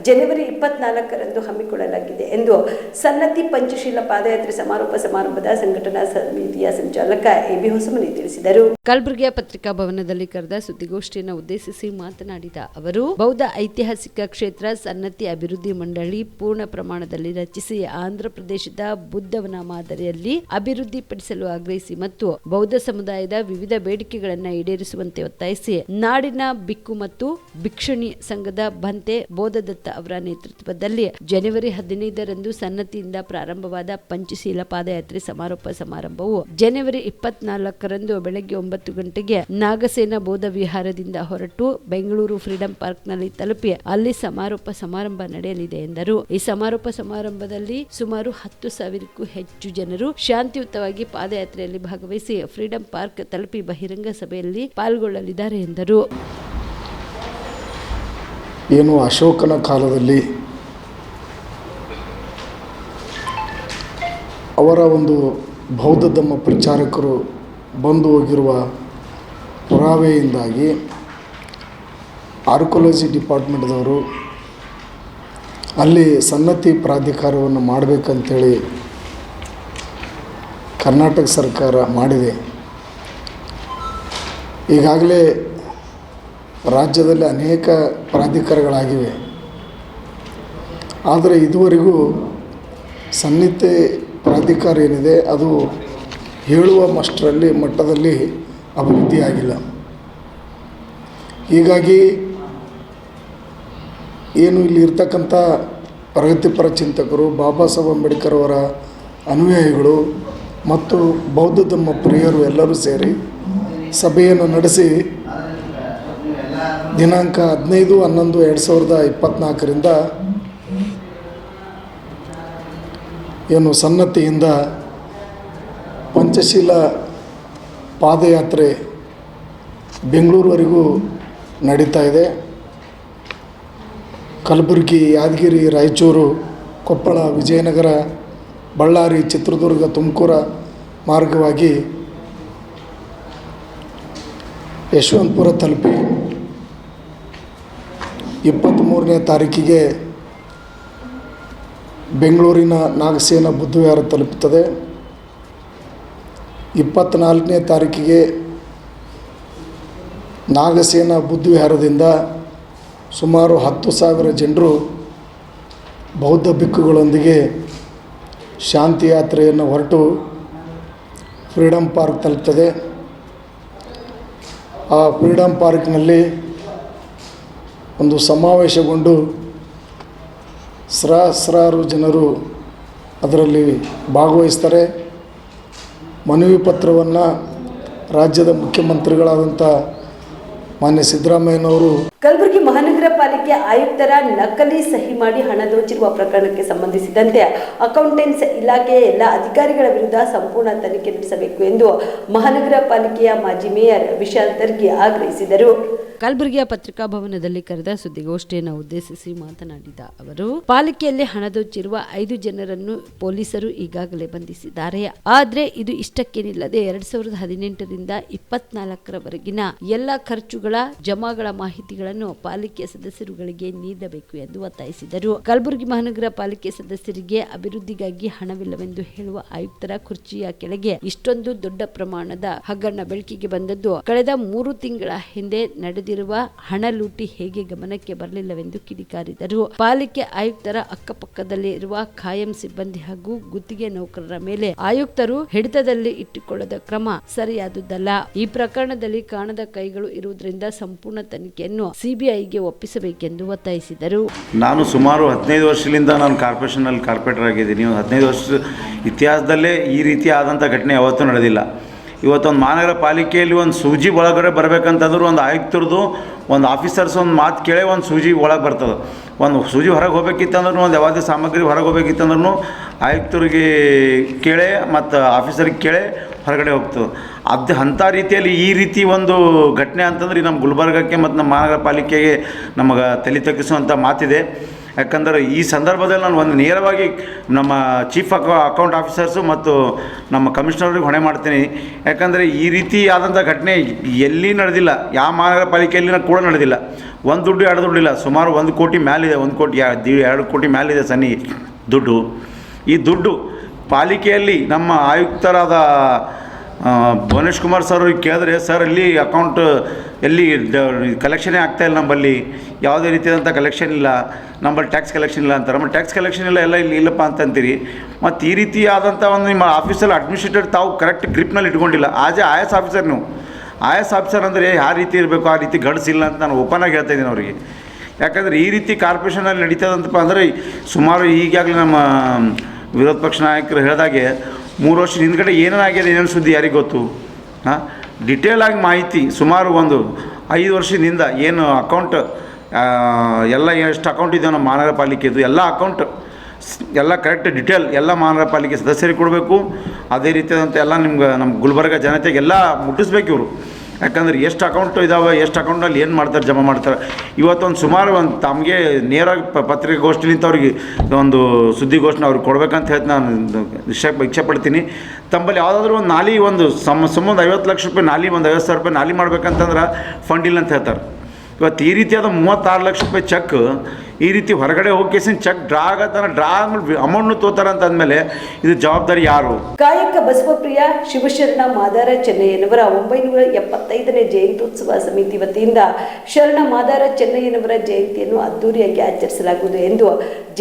ಜನವರಿ 24ರಂದು ಹಮ್ಮಿಕೊಳ್ಳಲಾಗಿದೆ ಎಂದು ಸನ್ನತಿ ಪಂಚಶೀಲ ಪಾದಯಾತ್ರೆ ಸಮಾರೋಪ ಸಮಾರಂಭದ ಸಂಘಟನಾ ಸಮಿತಿಯ ಸಂಚಾಲಕ ಎಬಿ ಹೊಸಮನಿ ತಿಳಿಸಿದರು. ಕಲಬುರಗಿಯ ಪತ್ರಿಕಾ ಭವನದಲ್ಲಿ ಕರೆದ ಸುದ್ದಿಗೋಷ್ಠಿಯನ್ನು ಉದ್ದೇಶಿಸಿ ಮಾತನಾಡಿದ ಅವರು, ಬೌದ್ಧ ಐತಿಹಾಸಿಕ ಕ್ಷೇತ್ರ ಸನ್ನತಿ ಅಭಿವೃದ್ಧಿ ಮಂಡಳಿ ಪೂರ್ಣ ಪ್ರಮಾಣದಲ್ಲಿ ರಚಿಸಿ ಆಂಧ್ರ ಪ್ರದೇಶದ ಬುದ್ಧವನ ಮಾದರಿಯಲ್ಲಿ ಅಭಿವೃದ್ಧಿಪಡಿಸಲು ಆಗ್ರಹಿಸಿ ಮತ್ತು ಬೌದ್ಧ ಸಮುದಾಯದ ವಿವಿಧ ಬೇಡಿಕೆಗಳನ್ನು ಈಡೇರಿಸುವಂತೆ ಒತ್ತಾಯಿಸಿ ನಾಡಿನ ಬಿಕ್ಕು ಮತ್ತು ಭಿಕ್ಷುಣಿ ಸಂಘದ ಬಂತೆ ಬೋಧದತ್ತ ಅವರ ನೇತೃತ್ವದಲ್ಲಿ ಜನವರಿ 15ರಂದು ಸನ್ನತಿಯಿಂದ ಪ್ರಾರಂಭವಾದ ಪಂಚಶೀಲ ಪಾದಯಾತ್ರೆ ಸಮಾರೋಪ ಸಮಾರಂಭವು ಜನವರಿ 24ರಂದು ಬೆಳಗ್ಗೆ 9 ಗಂಟೆಗೆ ನಾಗಸೇನಾ ಬೌದ್ಧ ವಿಹಾರದಿಂದ ಹೊರಟು ಬೆಂಗಳೂರು ಫ್ರೀಡಂ ಪಾರ್ಕ್ನಲ್ಲಿ ತಲುಪಿ ಅಲ್ಲಿ ಸಮಾರೋಪ ಸಮಾರಂಭ ನಡೆಯಲಿದೆ ಎಂದರು. ಈ ಸಮಾರೋಪ ಸಮಾರಂಭದಲ್ಲಿ ಸುಮಾರು 10,000ಕ್ಕೂ ಹೆಚ್ಚು ಜನರು ಶಾಂತಿಯುತವಾಗಿ ಪಾದಯಾತ್ರೆಯಲ್ಲಿ ಭಾಗವಹಿಸಿ ಫ್ರೀಡಂ ಪಾರ್ಕ್ ತಲುಪಿ ಬಹಿರಂಗ ಸಭೆಯಲ್ಲಿ ಪಾಲ್ಗೊಳ್ಳಲಿದ್ದಾರೆ ಎಂದರು. ಏನು ಅಶೋಕನ ಕಾಲದಲ್ಲಿ ಅವರ ಒಂದು ಬೌದ್ಧ ಧರ್ಮ ಪ್ರಚಾರಕರು ಬಂದು ಹೋಗಿರುವ ಪುರಾವೆಯಿಂದಾಗಿ ಆರ್ಕಿಯಾಲಜಿ ಡಿಪಾರ್ಟ್ಮೆಂಟ್ದವರು ಅಲ್ಲಿ ಸನ್ನತಿ ಪ್ರಾಧಿಕಾರವನ್ನು ಮಾಡಬೇಕಂತೇಳಿ ಕರ್ನಾಟಕ ಸರ್ಕಾರ ಮಾಡಿದೆ. ಈಗಾಗಲೇ ರಾಜ್ಯದಲ್ಲಿ ಅನೇಕ ಪ್ರಾಧಿಕಾರಗಳಾಗಿವೆ. ಆದರೆ ಇದುವರೆಗೂ ಸನ್ನತಿ ಪ್ರಾಧಿಕಾರ ಏನಿದೆ ಅದು ಹೇಳುವ ಮಟ್ಟದಲ್ಲಿ ಅಭಿವೃದ್ಧಿಯಾಗಿಲ್ಲ. ಹೀಗಾಗಿ ಏನು ಇಲ್ಲಿ ಇರ್ತಕ್ಕಂಥ ಪ್ರಗತಿಪರ ಚಿಂತಕರು, ಬಾಬಾ ಸಾಹೇಬ್ ಅಂಬೇಡ್ಕರ್ ಅವರ ಅನುಯಾಯಿಗಳು ಮತ್ತು ಬೌದ್ಧ ಧರ್ಮ ಪ್ರಿಯರು ಎಲ್ಲರೂ ಸೇರಿ ಸಭೆಯನ್ನು ನಡೆಸಿ ದಿನಾಂಕ 15/11/2024ರಿಂದ ಏನು ಸನ್ನತಿಯಿಂದ ಪಂಚಶೀಲ ಪಾದಯಾತ್ರೆ ಬೆಂಗಳೂರುವರೆಗೂ ನಡೀತಾ ಇದೆ. ಕಲಬುರಗಿ, ಯಾದಗಿರಿ, ರಾಯಚೂರು, ಕೊಪ್ಪಳ, ವಿಜಯನಗರ, ಬಳ್ಳಾರಿ, ಚಿತ್ರದುರ್ಗ, ತುಮಕೂರು ಮಾರ್ಗವಾಗಿ ಯಶವಂತಪುರ ತಲುಪಿ 23ನೇ ತಾರೀಕಿಗೆ ಬೆಂಗಳೂರಿನ ನಾಗಸೇನಾ ಬುದ್ಧವಿಹಾರ ತಲುಪುತ್ತದೆ. 24ನೇ ತಾರೀಕಿಗೆ ನಾಗಸೇನಾ ಬುದ್ಧವಿಹಾರದಿಂದ ಸುಮಾರು 10,000 ಜನರು ಬೌದ್ಧ ಭಿಕ್ಕುಗಳೊಂದಿಗೆ ಶಾಂತಿ ಯಾತ್ರೆಯನ್ನು ಹೊರಟು ಫ್ರೀಡಂ ಪಾರ್ಕ್ ತಲುಪ್ತದೆ. ಆ ಫ್ರೀಡಂ ಪಾರ್ಕ್ನಲ್ಲಿ ಒಂದು ಸಮಾವೇಶಗೊಂಡು ಸಹಸ್ರಾರು ಜನರು ಅದರಲ್ಲಿ ಭಾಗವಹಿಸ್ತಾರೆ. ಮನವಿ ಪತ್ರವನ್ನು ರಾಜ್ಯದ ಮುಖ್ಯಮಂತ್ರಿಗಳಾದಂಥ ಮಾನ್ಯ ಸಿದ್ದರಾಮಯ್ಯನವರು ಕಲಬುರಗಿ ಮಹಾನಗರ ಪಾಲಿಕೆ ಆಯುಕ್ತರ ನಕಲಿ ಸಹಿ ಮಾಡಿ ಹಣ ದೋಚಿರುವ ಪ್ರಕರಣಕ್ಕೆ ಸಂಬಂಧಿಸಿದಂತೆ ಅಕೌಂಟೆನ್ಸ್ ಇಲಾಖೆಯ ಎಲ್ಲ ಅಧಿಕಾರಿಗಳ ವಿರುದ್ಧ ಸಂಪೂರ್ಣ ತನಿಖೆ ನಡೆಸಬೇಕು ಎಂದು ಮಹಾನಗರ ಪಾಲಿಕೆಯ ಮಾಜಿ ಮೇಯರ್ ವಿಶಾಲ್ ತರ್ಗಿ ಆಗ್ರಹಿಸಿದರು. ಕಲಬುರಗಿಯ ಪತ್ರಿಕಾ ಭವನದಲ್ಲಿ ಕರೆದ ಸುದ್ದಿಗೋಷ್ಠಿಯನ್ನು ಉದ್ದೇಶಿಸಿ ಮಾತನಾಡಿದ ಅವರು, ಪಾಲಿಕೆಯಲ್ಲಿ ಹಣ ದೋಚಿರುವ 5 ಜನರನ್ನು ಪೊಲೀಸರು ಈಗಾಗಲೇ ಬಂಧಿಸಿದ್ದಾರೆ. ಆದ್ರೆ ಇದು ಇಷ್ಟಕ್ಕೆ ನಿಲ್ಲದೆ 2018ರಿಂದ 24ರವರೆಗಿನ ಎಲ್ಲ ಖರ್ಚುಗಳ ಜಮಾಗಳ ಮಾಹಿತಿಗಳನ್ನು ಪಾಲಿಕೆ ಸದಸ್ಯರುಗಳಿಗೆ ನೀಡಬೇಕು ಎಂದು ಒತ್ತಾಯಿಸಿದರು. ಕಲಬುರಗಿ ಮಹಾನಗರ ಪಾಲಿಕೆ ಸದಸ್ಯರಿಗೆ ಅಭಿವೃದ್ಧಿಗಾಗಿ ಹಣವಿಲ್ಲವೆಂದು ಹೇಳುವ ಆಯುಕ್ತರ ಕುರ್ಚಿಯ ಕೆಳಗೆ ಇಷ್ಟೊಂದು ದೊಡ್ಡ ಪ್ರಮಾಣದ ಹಗರಣ ಬೆಳಕಿಗೆ ಬಂದದ್ದು ಕಳೆದ 3 ತಿಂಗಳ ಹಿಂದೆ ನಡೆದಿರುವ ಹಣ ಲೂಟಿ ಹೇಗೆ ಗಮನಕ್ಕೆ ಬರಲಿಲ್ಲವೆಂದು ಕಿಡಿಕಾರಿದರು. ಪಾಲಿಕೆ ಆಯುಕ್ತರ ಅಕ್ಕಪಕ್ಕದಲ್ಲಿ ಇರುವ ಖಾಯಂ ಸಿಬ್ಬಂದಿ ಹಾಗೂ ಗುತ್ತಿಗೆ ನೌಕರರ ಮೇಲೆ ಆಯುಕ್ತರು ಹಿಡಿತದಲ್ಲಿ ಇಟ್ಟುಕೊಳ್ಳದ ಕ್ರಮ ಸರಿಯಾದುದಲ್ಲ. ಈ ಪ್ರಕರಣದಲ್ಲಿ ಕಾಣದ ಕೈಗಳು ಇರುವುದರಿಂದ ಸಂಪೂರ್ಣ ತನಿಖೆಯನ್ನು ಸಿಬಿಐಗೆ ಒಪ್ಪಿಸಬೇಕೆಂದು ಒತ್ತಾಯಿಸಿದರು. ನಾನು ಸುಮಾರು 15 ವರ್ಷದಿಂದ ನಾನು ಕಾರ್ಪೊರೇಷನಲ್ಲಿ ಕಾರ್ಪೊರೇಟರ್ ಆಗಿದ್ದೀನಿ. 15 ವರ್ಷದ ಇತಿಹಾಸದಲ್ಲೇ ಈ ರೀತಿ ಆದಂಥ ಘಟನೆ ಯಾವತ್ತೂ ನಡೆದಿಲ್ಲ. ಇವತ್ತೊಂದು ಮಹಾನಗರ ಪಾಲಿಕೆಯಲ್ಲಿ ಒಂದು ಸೂಜಿ ಒಳಗಡೆ ಬರಬೇಕಂತಂದ್ರೆ ಒಂದು ಆಯುಕ್ತರದು ಒಂದು ಆಫೀಸರ್ಸ್ ಒಂದು ಮಾತು ಕೇಳೇ ಒಂದು ಸೂಜಿ ಒಳಗೆ ಬರ್ತದೆ. ಒಂದು ಸೂಜಿ ಹೊರಗೆ ಹೋಗ್ಬೇಕಿತ್ತಂದ್ರೂ ಒಂದು ಯಾವುದೇ ಸಾಮಗ್ರಿ ಹೊರಗೆ ಹೋಗ್ಬೇಕಿತ್ತಂದ್ರೂ ಆಯುಕ್ತರಿಗೆ ಕೇಳೇ ಮತ್ತು ಆಫೀಸರಿಗೆ ಕೇಳೇ ಹೊರಗಡೆ ಹೋಗ್ತದೆ. ಅಂಥ ರೀತಿಯಲ್ಲಿ ಈ ರೀತಿ ಒಂದು ಘಟನೆ ಅಂತಂದ್ರೆ ನಮ್ಮ ಗುಲ್ಬರ್ಗಕ್ಕೆ ಮತ್ತು ನಮ್ಮ ಮಹಾನಗರ ಪಾಲಿಕೆಗೆ ನಮಗೆ ತಲೆ ತಗ್ಗಿಸುವಂಥ ಮಾತಿದೆ. ಯಾಕಂದರೆ ಈ ಸಂದರ್ಭದಲ್ಲಿ ನಾನು ಒಂದು ನೇರವಾಗಿ ನಮ್ಮ ಚೀಫ್ ಅಕೌಂಟ್ ಆಫೀಸರ್ಸು ಮತ್ತು ನಮ್ಮ ಕಮಿಷನರ್ಗೆ ಹೊಣೆ ಮಾಡ್ತೀನಿ. ಯಾಕಂದರೆ ಈ ರೀತಿ ಆದಂಥ ಘಟನೆ ಎಲ್ಲಿ ನಡೆದಿಲ್ಲ, ಯಾವ ಮಹಾನಗರ ಪಾಲಿಕೆಯಲ್ಲಿ ಕೂಡ ನಡೆದಿಲ್ಲ. ಒಂದು ದುಡ್ಡು ಎರಡು ದುಡ್ಡಿಲ್ಲ, ಸುಮಾರು 1 ಕೋಟಿ ಮೇಲಿದೆ, 1 ಕೋಟಿ 2 ಕೋಟಿ ಮೇಲಿದೆ ಸನ್ನಿ ದುಡ್ಡು. ಈ ದುಡ್ಡು ಪಾಲಿಕೆಯಲ್ಲಿ ನಮ್ಮ ಆಯುಕ್ತರಾದ ಭುವನೇಶ್ ಕುಮಾರ್ ಸರ್ ಕೇಳಿದ್ರೆ, ಸರ್ ಇಲ್ಲಿ ಅಕೌಂಟ್ ಎಲ್ಲಿ ಕಲೆಕ್ಷನೇ ಆಗ್ತಾಯಿಲ್ಲ, ನಮ್ಮಲ್ಲಿ ಯಾವುದೇ ರೀತಿಯಾದಂಥ ಕಲೆಕ್ಷನ್ ಇಲ್ಲ, ನಮ್ಮಲ್ಲಿ ಟ್ಯಾಕ್ಸ್ ಕಲೆಕ್ಷನ್ ಇಲ್ಲ ಅಂತಾರೆ. ನಮ್ಮ ಟ್ಯಾಕ್ಸ್ ಕಲೆಕ್ಷನ್ ಇಲ್ಲ, ಎಲ್ಲ ಇಲ್ಲಿ ಇಲ್ಲಪ್ಪ ಅಂತಂತೀರಿ. ಮತ್ತು ಈ ರೀತಿಯಾದಂಥ ಒಂದು ನಿಮ್ಮ ಆಫೀಸಲ್ಲಿ ಅಡ್ಮಿನಿಸ್ಟ್ರೇಟರ್ ತಾವು ಕರೆಕ್ಟ್ ಗ್ರಿಪ್ನಲ್ಲಿ ಇಟ್ಕೊಂಡಿಲ್ಲ. ಐ ಎಸ್ ಆಫೀಸರ್ ನೀವು IAS ಆಫೀಸರ್ ಅಂದರೆ ಯಾವ ರೀತಿ ಇರಬೇಕು, ಆ ರೀತಿ ಗಡ್ಸಿಲ್ಲ ಅಂತ ನಾನು ಓಪನಾಗಿ ಹೇಳ್ತಾ ಇದ್ದೀನಿ ಅವರಿಗೆ. ಯಾಕಂದರೆ ಈ ರೀತಿ ಕಾರ್ಪೊರೇಷನಲ್ಲಿ ನಡೀತದಂತಪ್ಪ ಅಂದರೆ ಸುಮಾರು ಈಗಾಗಲೇ ನಮ್ಮ ವಿರೋಧ ಪಕ್ಷ ನಾಯಕರು ಹೇಳಿದಾಗೆ 3 ವರ್ಷದ ಹಿಂದ್ಗಡೆ ಏನೇನಾಗಿದೆ, ಏನೇನು ಸುದ್ದಿ ಯಾರಿಗೆ ಗೊತ್ತು? ಹಾಂ, ಡಿಟೇಲಾಗಿ ಮಾಹಿತಿ ಸುಮಾರು ಒಂದು 5 ವರ್ಷದಿಂದ ಏನು ಅಕೌಂಟ್ ಎಲ್ಲ ಎಷ್ಟು ಅಕೌಂಟ್ ಇದೆಯೋ ನಮ್ಮ ಮಹಾನಗರ ಪಾಲಿಕೆದು ಎಲ್ಲ ಅಕೌಂಟ್ ಎಲ್ಲ ಕರೆಕ್ಟ್ ಡಿಟೇಲ್ ಎಲ್ಲ ಮಹಾನಗರ ಪಾಲಿಕೆ ಸದಸ್ಯರಿಗೆ ಕೊಡಬೇಕು. ಅದೇ ರೀತಿಯಾದಂಥ ಎಲ್ಲ ನಮ್ಮ ಗುಲ್ಬರ್ಗ ಜನತೆಗೆಲ್ಲ ಮುಟ್ಟಿಸ್ಬೇಕು ಇವರು. ಯಾಕಂದ್ರೆ ಎಷ್ಟು ಅಕೌಂಟ್ ಇದ್ದಾವೆ, ಎಷ್ಟು ಅಕೌಂಟಲ್ಲಿ ಏನು ಮಾಡ್ತಾರೆ, ಜಮಾ ಮಾಡ್ತಾರೆ. ಇವತ್ತೊಂದು ಸುಮಾರು ಒಂದು ತಮಗೆ ನೇರವಾಗಿ ಪತ್ರಿಕಾಗೋಷ್ಠಿಲಿಂತ ಅವ್ರಿಗೆ ಒಂದು ಸುದ್ದಿಗೋಷ್ಠಿ ಅವ್ರಿಗೆ ಕೊಡ್ಬೇಕಂತ ಹೇಳ್ತೀನಿ. ನಾನು ಇಚ್ಛೆ ಪಡ್ತೀನಿ. ತಮ್ಮಲ್ಲಿ ಯಾವುದಾದ್ರೂ ಒಂದು ನಾಲಿ ಒಂದು ಸಂಬಂಧ 50 ಲಕ್ಷ ರೂಪಾಯಿ ನಾಲಿ, ಒಂದು 50,000 ರೂಪಾಯಿ ನಾಲಿ ಮಾಡ್ಬೇಕಂತಂದ್ರೆ ಫಂಡ್ ಇಲ್ಲ ಅಂತ ಹೇಳ್ತಾರೆ. ಇವತ್ತು ಈ ರೀತಿಯಾದ 36 ಲಕ್ಷ ರೂಪಾಯಿ ಚೆಕ್ ಈ ರೀತಿ ಹೊರಗಡೆ ಹೋಗಿ ಚೆಕ್ ಡ್ರಾ ಆಗತ್ತಾನೆ, ಡ್ರಾ ಆದ್ಮೇಲೆ ಅಮೌಂಟ್ನು ತೋತಾರೆ ಅಂತ ಅಂದಮೇಲೆ ಇದು ಜವಾಬ್ದಾರಿ ಯಾರು? ಗಾಯಕ ಬಸವಪ್ರಿಯ ಶಿವಶರಣ ಮಾದಾರ ಚೆನ್ನಯ್ಯನವರ 975ನೇ ಜಯಂತ್ಯೋತ್ಸವ ಸಮಿತಿ ವತಿಯಿಂದ ಶರಣ ಮಾದಾರ ಚೆನ್ನಯ್ಯನವರ ಜಯಂತಿಯನ್ನು ಅದ್ದೂರಿಯಾಗಿ ಆಚರಿಸಲಾಗುವುದು ಎಂದು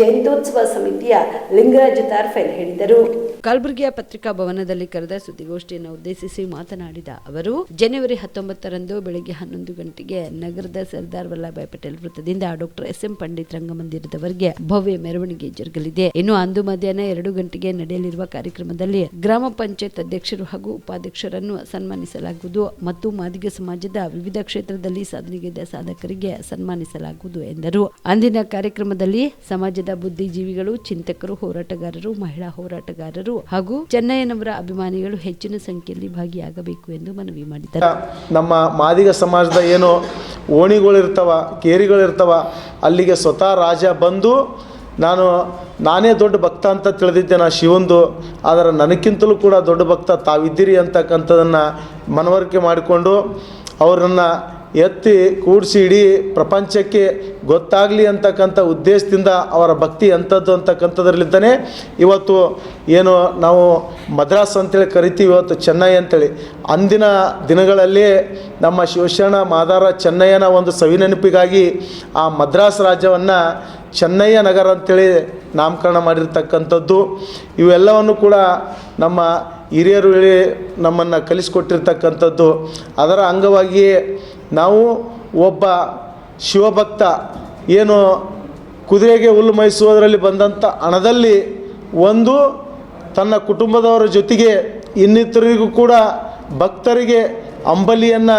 ಜಯಂತ್ಯೋತ್ಸವ ಸಮಿತಿಯ ಲಿಂಗರಾಜ ತಾರ್ಫೆಲ್ ಹೇಳಿದರು. ಕಲಬುರಗಿಯ ಪತ್ರಿಕಾ ಭವನದಲ್ಲಿ ಕರೆದ ಸುದ್ದಿಗೋಷ್ಠಿಯನ್ನು ಉದ್ದೇಶಿಸಿ ಮಾತನಾಡಿದ ಅವರು, ಜನವರಿ 19ರಂದು ಬೆಳಗ್ಗೆ 11 ಗಂಟೆಗೆ ನಗರದ ಸರ್ದಾರ್ ವಲ್ಲಭಾಯ್ ಪಟೇಲ್ ವೃತ್ತದಿಂದ ಡಾಕ್ಟರ್ ಎಸ್ ಎಂ ಪಂಡಿತ್ ರಂಗಮಂದಿರದವರೆಗೆ ಭವ್ಯ ಮೆರವಣಿಗೆ ಜರುಗಲಿದೆ. ಇನ್ನು ಅಂದು ಮಧ್ಯಾಹ್ನ 2 ಗಂಟೆಗೆ ನಡೆಯಲಿರುವ ಕಾರ್ಯಕ್ರಮದಲ್ಲಿ ಗ್ರಾಮ ಪಂಚಾಯತ್ ಅಧ್ಯಕ್ಷರು ಹಾಗೂ ಉಪಾಧ್ಯಕ್ಷರನ್ನು ಸನ್ಮಾನಿಸಲಾಗುವುದು ಮತ್ತು ಮಾದಿಗ ಸಮಾಜದ ವಿವಿಧ ಕ್ಷೇತ್ರದಲ್ಲಿ ಸಾಧನೆಗೈದ ಸಾಧಕರಿಗೆ ಸನ್ಮಾನಿಸಲಾಗುವುದು ಎಂದರು. ಅಂದಿನ ಕಾರ್ಯಕ್ರಮದಲ್ಲಿ ಸಮಾಜದ ಬುದ್ಧಿಜೀವಿಗಳು, ಚಿಂತಕರು, ಹೋರಾಟಗಾರರು, ಮಹಿಳಾ ಹೋರಾಟಗಾರರು ಹಾಗೂ ಚೆನ್ನಯ್ಯನವರ ಅಭಿಮಾನಿಗಳು ಹೆಚ್ಚಿನ ಸಂಖ್ಯೆಯಲ್ಲಿ ಭಾಗಿಯಾಗಬೇಕು ಎಂದು ಮನವಿ ಮಾಡಿದರು. ನಮ್ಮ ಮಾದಿಗ ಸಮಾಜದ ಏನು ಓಣಿಗಳಿರ್ತಾವ, ಕೇರಿಗಳಿರ್ತಾವ, ಅಲ್ಲಿಗೆ ಸ್ವತಃ ರಾಜ ಬಂದು ನಾನೇ ದೊಡ್ಡ ಭಕ್ತ ಅಂತ ತಿಳಿದಿದ್ದೆ ನಾ ಶಿವಂದು, ಆದರೆ ನನಕ್ಕಿಂತಲೂ ಕೂಡ ದೊಡ್ಡ ಭಕ್ತ ತಾವಿದ್ದೀರಿ ಅಂತಕ್ಕಂಥದ್ದನ್ನು ಮನವರಿಕೆ ಮಾಡಿಕೊಂಡು ಅವರನ್ನು ಎತ್ತಿ ಕೂಡಿಸಿ ಇಡೀ ಪ್ರಪಂಚಕ್ಕೆ ಗೊತ್ತಾಗಲಿ ಅಂತಕ್ಕಂಥ ಉದ್ದೇಶದಿಂದ ಅವರ ಭಕ್ತಿ ಎಂಥದ್ದು ಅಂತಕ್ಕಂಥದ್ರಲ್ಲಿದ್ದಾನೆ ಇವತ್ತು ಏನು ನಾವು ಮದ್ರಾಸ್ ಅಂತೇಳಿ ಕರಿತೀವಿ, ಇವತ್ತು ಚೆನ್ನೈ ಅಂತೇಳಿ. ಅಂದಿನ ದಿನಗಳಲ್ಲಿ ನಮ್ಮ ಶಿವಶರಣ ಮಾದಾರ ಚೆನ್ನಯ್ಯನ ಒಂದು ಸವಿನೆನಪಿಗಾಗಿ ಆ ಮದ್ರಾಸ್ ರಾಜ್ಯವನ್ನು ಚೆನ್ನಯ್ಯ ನಗರ ಅಂತೇಳಿ ನಾಮಕರಣ ಮಾಡಿರ್ತಕ್ಕಂಥದ್ದು. ಇವೆಲ್ಲವನ್ನು ಕೂಡ ನಮ್ಮ ಹಿರಿಯರು ಹೇಳಿ ನಮ್ಮನ್ನು ಕಲಿಸಿಕೊಟ್ಟಿರ್ತಕ್ಕಂಥದ್ದು. ಅದರ ಅಂಗವಾಗಿಯೇ ನಾವು ಒಬ್ಬ ಶಿವಭಕ್ತ ಏನು ಕುದುರೆಗೆ ಹುಲ್ಲು ಮೇಯಿಸುವುದರಲ್ಲಿ ಬಂದಂಥ ಹಣದಲ್ಲಿ ಒಂದು ತನ್ನ ಕುಟುಂಬದವರ ಜೊತೆಗೆ ಇನ್ನಿತರಿಗೂ ಕೂಡ ಭಕ್ತರಿಗೆ ಅಂಬಲಿಯನ್ನು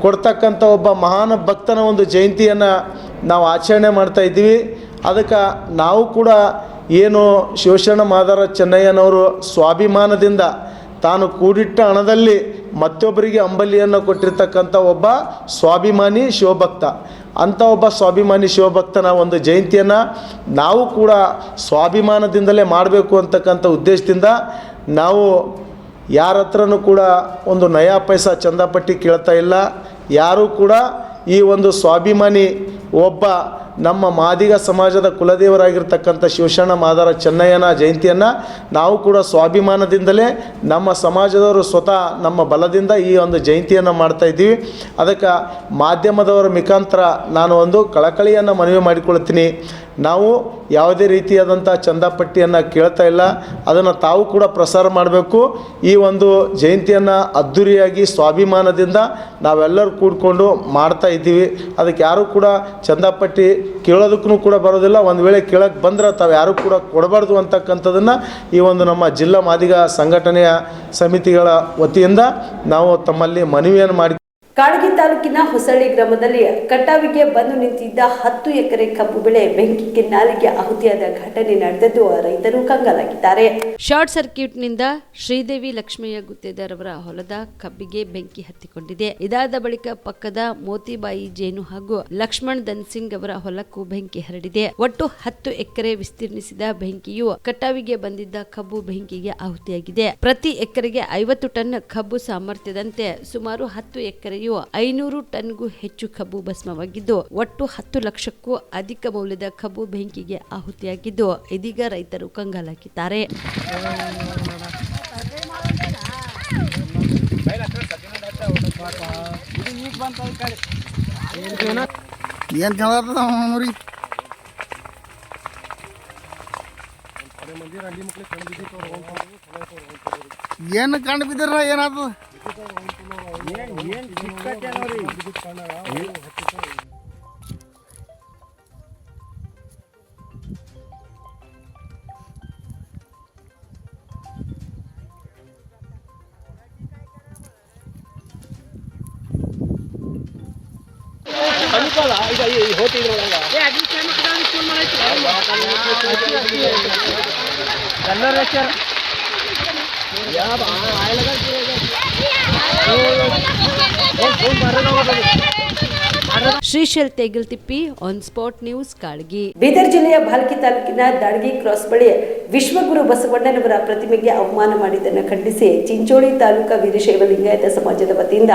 ಕೊಡ್ತಕ್ಕಂಥ ಒಬ್ಬ ಮಹಾನ್ ಭಕ್ತನ ಒಂದು ಜಯಂತಿಯನ್ನು ನಾವು ಆಚರಣೆ ಮಾಡ್ತಾಯಿದ್ದೀವಿ. ಅದಕ್ಕೆ ನಾವು ಕೂಡ ಏನು ಶಿವಶರಣ ಮಾದಾರ ಚೆನ್ನಯ್ಯನವರು ಸ್ವಾಭಿಮಾನದಿಂದ ತಾನು ಕೂಡಿಟ್ಟ ಹಣದಲ್ಲಿ ಮತ್ತೊಬ್ಬರಿಗೆ ಅಂಬಲಿಯನ್ನು ಕೊಟ್ಟಿರ್ತಕ್ಕಂಥ ಒಬ್ಬ ಸ್ವಾಭಿಮಾನಿ ಶಿವಭಕ್ತ. ಅಂಥ ಒಬ್ಬ ಸ್ವಾಭಿಮಾನಿ ಶಿವಭಕ್ತನ ಒಂದು ಜಯಂತಿಯನ್ನು ನಾವು ಕೂಡ ಸ್ವಾಭಿಮಾನದಿಂದಲೇ ಮಾಡಬೇಕು ಅಂತಕ್ಕಂಥ ಉದ್ದೇಶದಿಂದ ನಾವು ಯಾರ ಹತ್ರನೂ ಕೂಡ ಒಂದು ನಯಾ ಪೈಸಾ ಚಂದಾಪಟ್ಟಿ ಕೇಳ್ತಾ ಇಲ್ಲ. ಯಾರೂ ಕೂಡ ಈ ಒಂದು ಸ್ವಾಭಿಮಾನಿ ಒಬ್ಬ ನಮ್ಮ ಮಾದಿಗ ಸಮಾಜದ ಕುಲದೇವರಾಗಿರ್ತಕ್ಕಂಥ ಶಿವಶರಣ ಮಾದಾರ ಚೆನ್ನಯ್ಯನ ಜಯಂತಿಯನ್ನು ನಾವು ಕೂಡ ಸ್ವಾಭಿಮಾನದಿಂದಲೇ ನಮ್ಮ ಸಮಾಜದವರು ಸ್ವತಃ ನಮ್ಮ ಬಲದಿಂದ ಈ ಒಂದು ಜಯಂತಿಯನ್ನು ಮಾಡ್ತಾಯಿದ್ದೀವಿ. ಅದಕ್ಕೆ ಮಾಧ್ಯಮದವರ ಮುಖಾಂತರ ನಾನು ಒಂದು ಕಳಕಳಿಯನ್ನು ಮನವಿ ಮಾಡಿಕೊಳ್ತೀನಿ. ನಾವು ಯಾವುದೇ ರೀತಿಯಾದಂಥ ಚಂದಾಪಟ್ಟಿಯನ್ನು ಕೇಳ್ತಾ ಇಲ್ಲ, ಅದನ್ನು ತಾವು ಕೂಡ ಪ್ರಸಾರ ಮಾಡಬೇಕು. ಈ ಒಂದು ಜಯಂತಿಯನ್ನು ಅದ್ಧೂರಿಯಾಗಿ ಸ್ವಾಭಿಮಾನದಿಂದ ನಾವೆಲ್ಲರೂ ಕೂಡಿಕೊಂಡು ಮಾಡ್ತಾ ಇದ್ದೀವಿ. ಅದಕ್ಕೆ ಯಾರೂ ಕೂಡ ಚಂದಾಪಟ್ಟಿ ಕೇಳೋದಕ್ಕೂ ಕೂಡ ಬರೋದಿಲ್ಲ. ಒಂದು ವೇಳೆ ಕೇಳೋಕ್ಕೆ ಬಂದ್ರೆ ತಾವು ಯಾರೂ ಕೂಡ ಕೊಡಬಾರ್ದು ಅಂತಕ್ಕಂಥದ್ದನ್ನು ಈ ಒಂದು ನಮ್ಮ ಜಿಲ್ಲಾ ಮಾದಿಗ ಸಂಘಟನೆಯ ಸಮಿತಿಗಳ ವತಿಯಿಂದ ನಾವು ತಮ್ಮಲ್ಲಿ ಮನವಿಯನ್ನು ಮಾಡಿ ಕಾಳಗಿ ತಾಲೂಕಿನ ಹೊಸಳ್ಳಿ ಗ್ರಾಮದಲ್ಲಿ ಕಟಾವಿಗೆ ಬಂದು ನಿಂತಿದ್ದ 10 ಎಕರೆ ಕಬ್ಬು ಬೆಳೆ ಬೆಂಕಿಗೆ ನಾಲಿಗೆ ಆಹುತಿಯಾದ ಘಟನೆ ನಡೆದಿದ್ದು ರೈತರು ಕಂಗಾಲಾಗಿದ್ದಾರೆ. ಶಾರ್ಟ್ ಸರ್ಕ್ಯೂಟ್ನಿಂದ ಶ್ರೀದೇವಿ ಲಕ್ಷ್ಮಯ್ಯ ಗುತ್ತೇದಾರ್ ಅವರ ಹೊಲದ ಕಬ್ಬಿಗೆ ಬೆಂಕಿ ಹತ್ತಿಕೊಂಡಿದೆ. ಇದಾದ ಬಳಿಕ ಪಕ್ಕದ ಮೋತಿಬಾಯಿ ಜೇನು ಹಾಗೂ ಲಕ್ಷ್ಮಣ್ ಧನ್ಸಿಂಗ್ ಅವರ ಹೊಲಕ್ಕೂ ಬೆಂಕಿ ಹರಡಿದೆ. ಒಟ್ಟು 10 ಎಕರೆ ವಿಸ್ತೀರ್ಣಿಸಿದ ಬೆಂಕಿಯು ಕಟಾವಿಗೆ ಬಂದಿದ್ದ ಕಬ್ಬು ಬೆಂಕಿಗೆ ಆಹುತಿಯಾಗಿದೆ. ಪ್ರತಿ ಎಕರೆಗೆ 50 ಟನ್ ಕಬ್ಬು ಸಾಮರ್ಥ್ಯದಂತೆ ಸುಮಾರು 10 ಎಕರೆಯು 500 ಟನ್ಗೂ ಹೆಚ್ಚು ಕಬ್ಬು ಭಸ್ಮವಾಗಿದ್ದು ಒಟ್ಟು 10 ಲಕ್ಷಕ್ಕೂ ಅಧಿಕ ಮೌಲ್ಯದ ಕಬ್ಬು ಬೆಂಕಿಗೆ ಆಹುತಿಯಾಗಿದ್ದು ಇದೀಗ ರೈತರು ಕಂಗಾಲಾಗಿದ್ದಾರೆ. ಏನು ಕಂಡು ಬಿದ್ದಾರ ಏನಾದ್ರು Shrishail Tegaltippi on spot news Kalagi. Bidar ಜಿಲ್ಲೆಯ ಭಾಲ್ಕಿ ತಾಲೂಕಿನ ದಾಡ್ಗಿ ಕ್ರಾಸ್ ಬಳಿ ವಿಶ್ವಗುರು ಬಸವಣ್ಣನವರ ಪ್ರತಿಮೆಗೆ ಅವಮಾನ ಮಾಡಿದ್ದನ್ನು ಖಂಡಿಸಿ ಚಿಂಚೋಳಿ ತಾಲೂಕಾ ವೀರಶೈವ ಲಿಂಗಾಯತ ಸಮಾಜದ ವತಿಯಿಂದ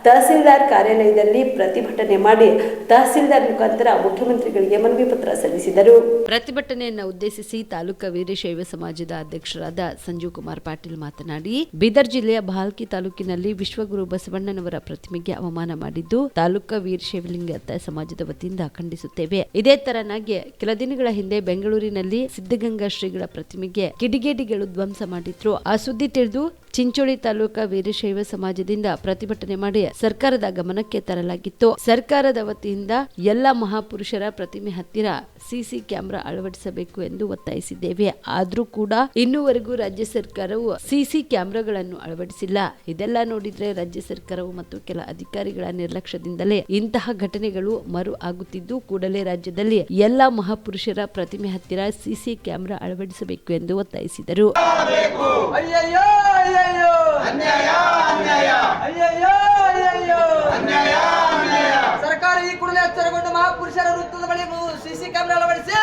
ತಹಸೀಲ್ದಾರ್ ಕಾರ್ಯಾಲಯದಲ್ಲಿ ಪ್ರತಿಭಟನೆ ಮಾಡಿ ತಹಸೀಲ್ದಾರ್ ಮುಖಾಂತರ ಮುಖ್ಯಮಂತ್ರಿಗಳಿಗೆ ಮನವಿ ಪತ್ರ ಸಲ್ಲಿಸಿದರು. ಪ್ರತಿಭಟನೆಯನ್ನು ಉದ್ದೇಶಿಸಿ ತಾಲೂಕಾ ವೀರಶೈವ ಸಮಾಜದ ಅಧ್ಯಕ್ಷರಾದ ಸಂಜೀವ್ ಕುಮಾರ್ ಪಾಟೀಲ್ ಮಾತನಾಡಿ, ಬೀದರ್ ಜಿಲ್ಲೆಯ ಭಾಲ್ಕಿ ತಾಲೂಕಿನಲ್ಲಿ ವಿಶ್ವಗುರು ಬಸವಣ್ಣನವರ ಪ್ರತಿಮೆಗೆ ಅವಮಾನ ಮಾಡಿದ್ದು ತಾಲೂಕಾ ವೀರಶೈವ ಲಿಂಗಾಯತ ಸಮಾಜದ ವತಿಯಿಂದ ಖಂಡಿಸುತ್ತೇವೆ. ಇದೇ ತರನಾಗಿ ಕೆಲ ದಿನಗಳ ಹಿಂದೆ ಬೆಂಗಳೂರಿನಲ್ಲಿ ಸಿದ್ಧಗಂಗಾ ಶ್ರೀಗಳ ಪ್ರತಿಮೆಗೆ ಕಿಡಿಗೇಡಿಗಳು ಧ್ವಂಸ ಮಾಡಿದ್ರು. ಆ ಸುದ್ದಿ ತಿಳಿದು ಚಿಂಚೋಳಿ ತಾಲೂಕಾ ವೀರಶೈವ ಸಮಾಜದಿಂದ ಪ್ರತಿಭಟನೆ ಮಾಡಿ ಸರ್ಕಾರದ ಗಮನಕ್ಕೆ ತರಲಾಗಿತ್ತು. ಸರ್ಕಾರದ ವತಿಯಿಂದ ಎಲ್ಲ ಮಹಾಪುರುಷರ ಪ್ರತಿಮೆ ಹತ್ತಿರ ಸಿಸಿ ಕ್ಯಾಮೆರಾ ಅಳವಡಿಸಬೇಕು ಎಂದು ಒತ್ತಾಯಿಸಿದ್ದೇವೆ. ಆದ್ರೂ ಕೂಡ ಇನ್ನೂವರೆಗೂ ರಾಜ್ಯ ಸರ್ಕಾರವು ಸಿಸಿ ಕ್ಯಾಮೆರಾಗಳನ್ನು ಅಳವಡಿಸಿಲ್ಲ. ಇದೆಲ್ಲ ನೋಡಿದ್ರೆ ರಾಜ್ಯ ಸರ್ಕಾರವು ಮತ್ತು ಕೆಲ ಅಧಿಕಾರಿಗಳ ನಿರ್ಲಕ್ಷ್ಯದಿಂದಲೇ ಇಂತಹ ಘಟನೆಗಳು ಮರು ಆಗುತ್ತಿದ್ದು, ಕೂಡಲೇ ರಾಜ್ಯದಲ್ಲಿ ಎಲ್ಲ ಮಹಾಪುರುಷರ ಪ್ರತಿಮೆ ಹತ್ತಿರ ಸಿಸಿ ಕ್ಯಾಮೆರಾ ಅಳವಡಿಸಬೇಕು ಎಂದು ಒತ್ತಾಯಿಸಿದರು. ಸರ್ಕಾರ ಈ ಕೂಡಲೇ ಎಚ್ಚರಗೊಂಡು ಮಹಾಪುರುಷರ ವೃತ್ತದ ಬಳಿ ಸಿಸಿ ಕ್ಯಾಮೆರಾ ಅಳವಡಿಸಿ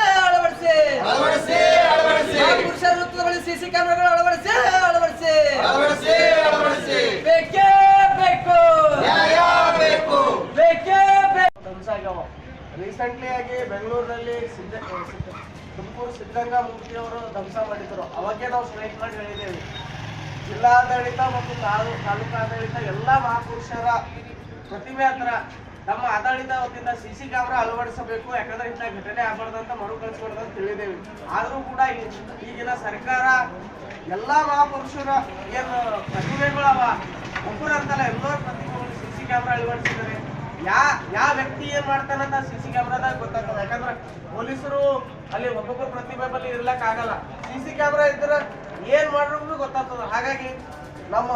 ಮಹಾಪುರುಷರ ವೃತ್ತದ ಬಳಿ ಸಿಸಿ ಕ್ಯಾಮೆರಾಗಳು ಅಳವಡಿಸಿ ಬೇಕೇ ಬೇಕು ರೀಸೆಂಟ್ಲಿ ಆಗಿ ಬೆಂಗಳೂರಿನಲ್ಲಿ ತುಮಕೂರು ಸಿದ್ಧಗಂಗಾ ಮೂರ್ತಿಯವರು ಧ್ವಂಸ ಮಾಡಿದ್ರು. ಅವಾಗೇ ನಾವು ಸ್ಟ್ರೈಕ್ ಮಾಡಿ ಹೇಳಿದ್ದೇವೆ. ಜಿಲ್ಲಾಡಳಿತ ಮತ್ತು ತಾಲೂಕಾಡಳಿತ ಎಲ್ಲ ಮಹಾಪುರುಷರ ಪ್ರತಿಮೆ ಹತ್ರ ನಮ್ಮ ಆಡಳಿತ ವತಿಯಿಂದ ಸಿಸಿ ಕ್ಯಾಮೆರಾ ಅಳವಡಿಸಬೇಕು. ಯಾಕಂದ್ರೆ ಇಂಥ ಘಟನೆ ಆಗಬಾರ್ದಂತ ಮರುಕಳಿಸಬಾರ್ದು ಅಂತ ತಿಳಿದೇವೆ. ಆದರೂ ಕೂಡ ಈಗಿನ ಸರ್ಕಾರ ಎಲ್ಲ ಮಹಾಪುರುಷರ ಏನು ಪ್ರತಿಮೆಗಳವ ಒಬ್ಬರಂತಲ್ಲ ಎಲ್ಲರ ಪ್ರತಿಮೆಗಳು ಸಿಸಿ ಕ್ಯಾಮೆರಾ ಅಳವಡಿಸಿದ್ದಾರೆ. ಯಾವ ವ್ಯಕ್ತಿ ಏನ್ ಮಾಡ್ತಾನಂತ ಸಿಸಿ ಕ್ಯಾಮ್ರಾದಾಗ ಗೊತ್ತಾಗ್ತದೆ. ಯಾಕಂದ್ರೆ ಪೊಲೀಸರು ಅಲ್ಲಿ ಒಬ್ಬೊಬ್ಬರ ಪ್ರತಿಮೆ ಬಳಿ ಇರ್ಲಕ್ ಆಗಲ್ಲ. ಸಿಸಿ ಕ್ಯಾಮ್ರಾ ಇದ್ರೆ ಏನ್ ಮಾಡಿದ್ರು ಗೊತ್ತಾಗ್ತದೆ. ಹಾಗಾಗಿ ನಮ್ಮ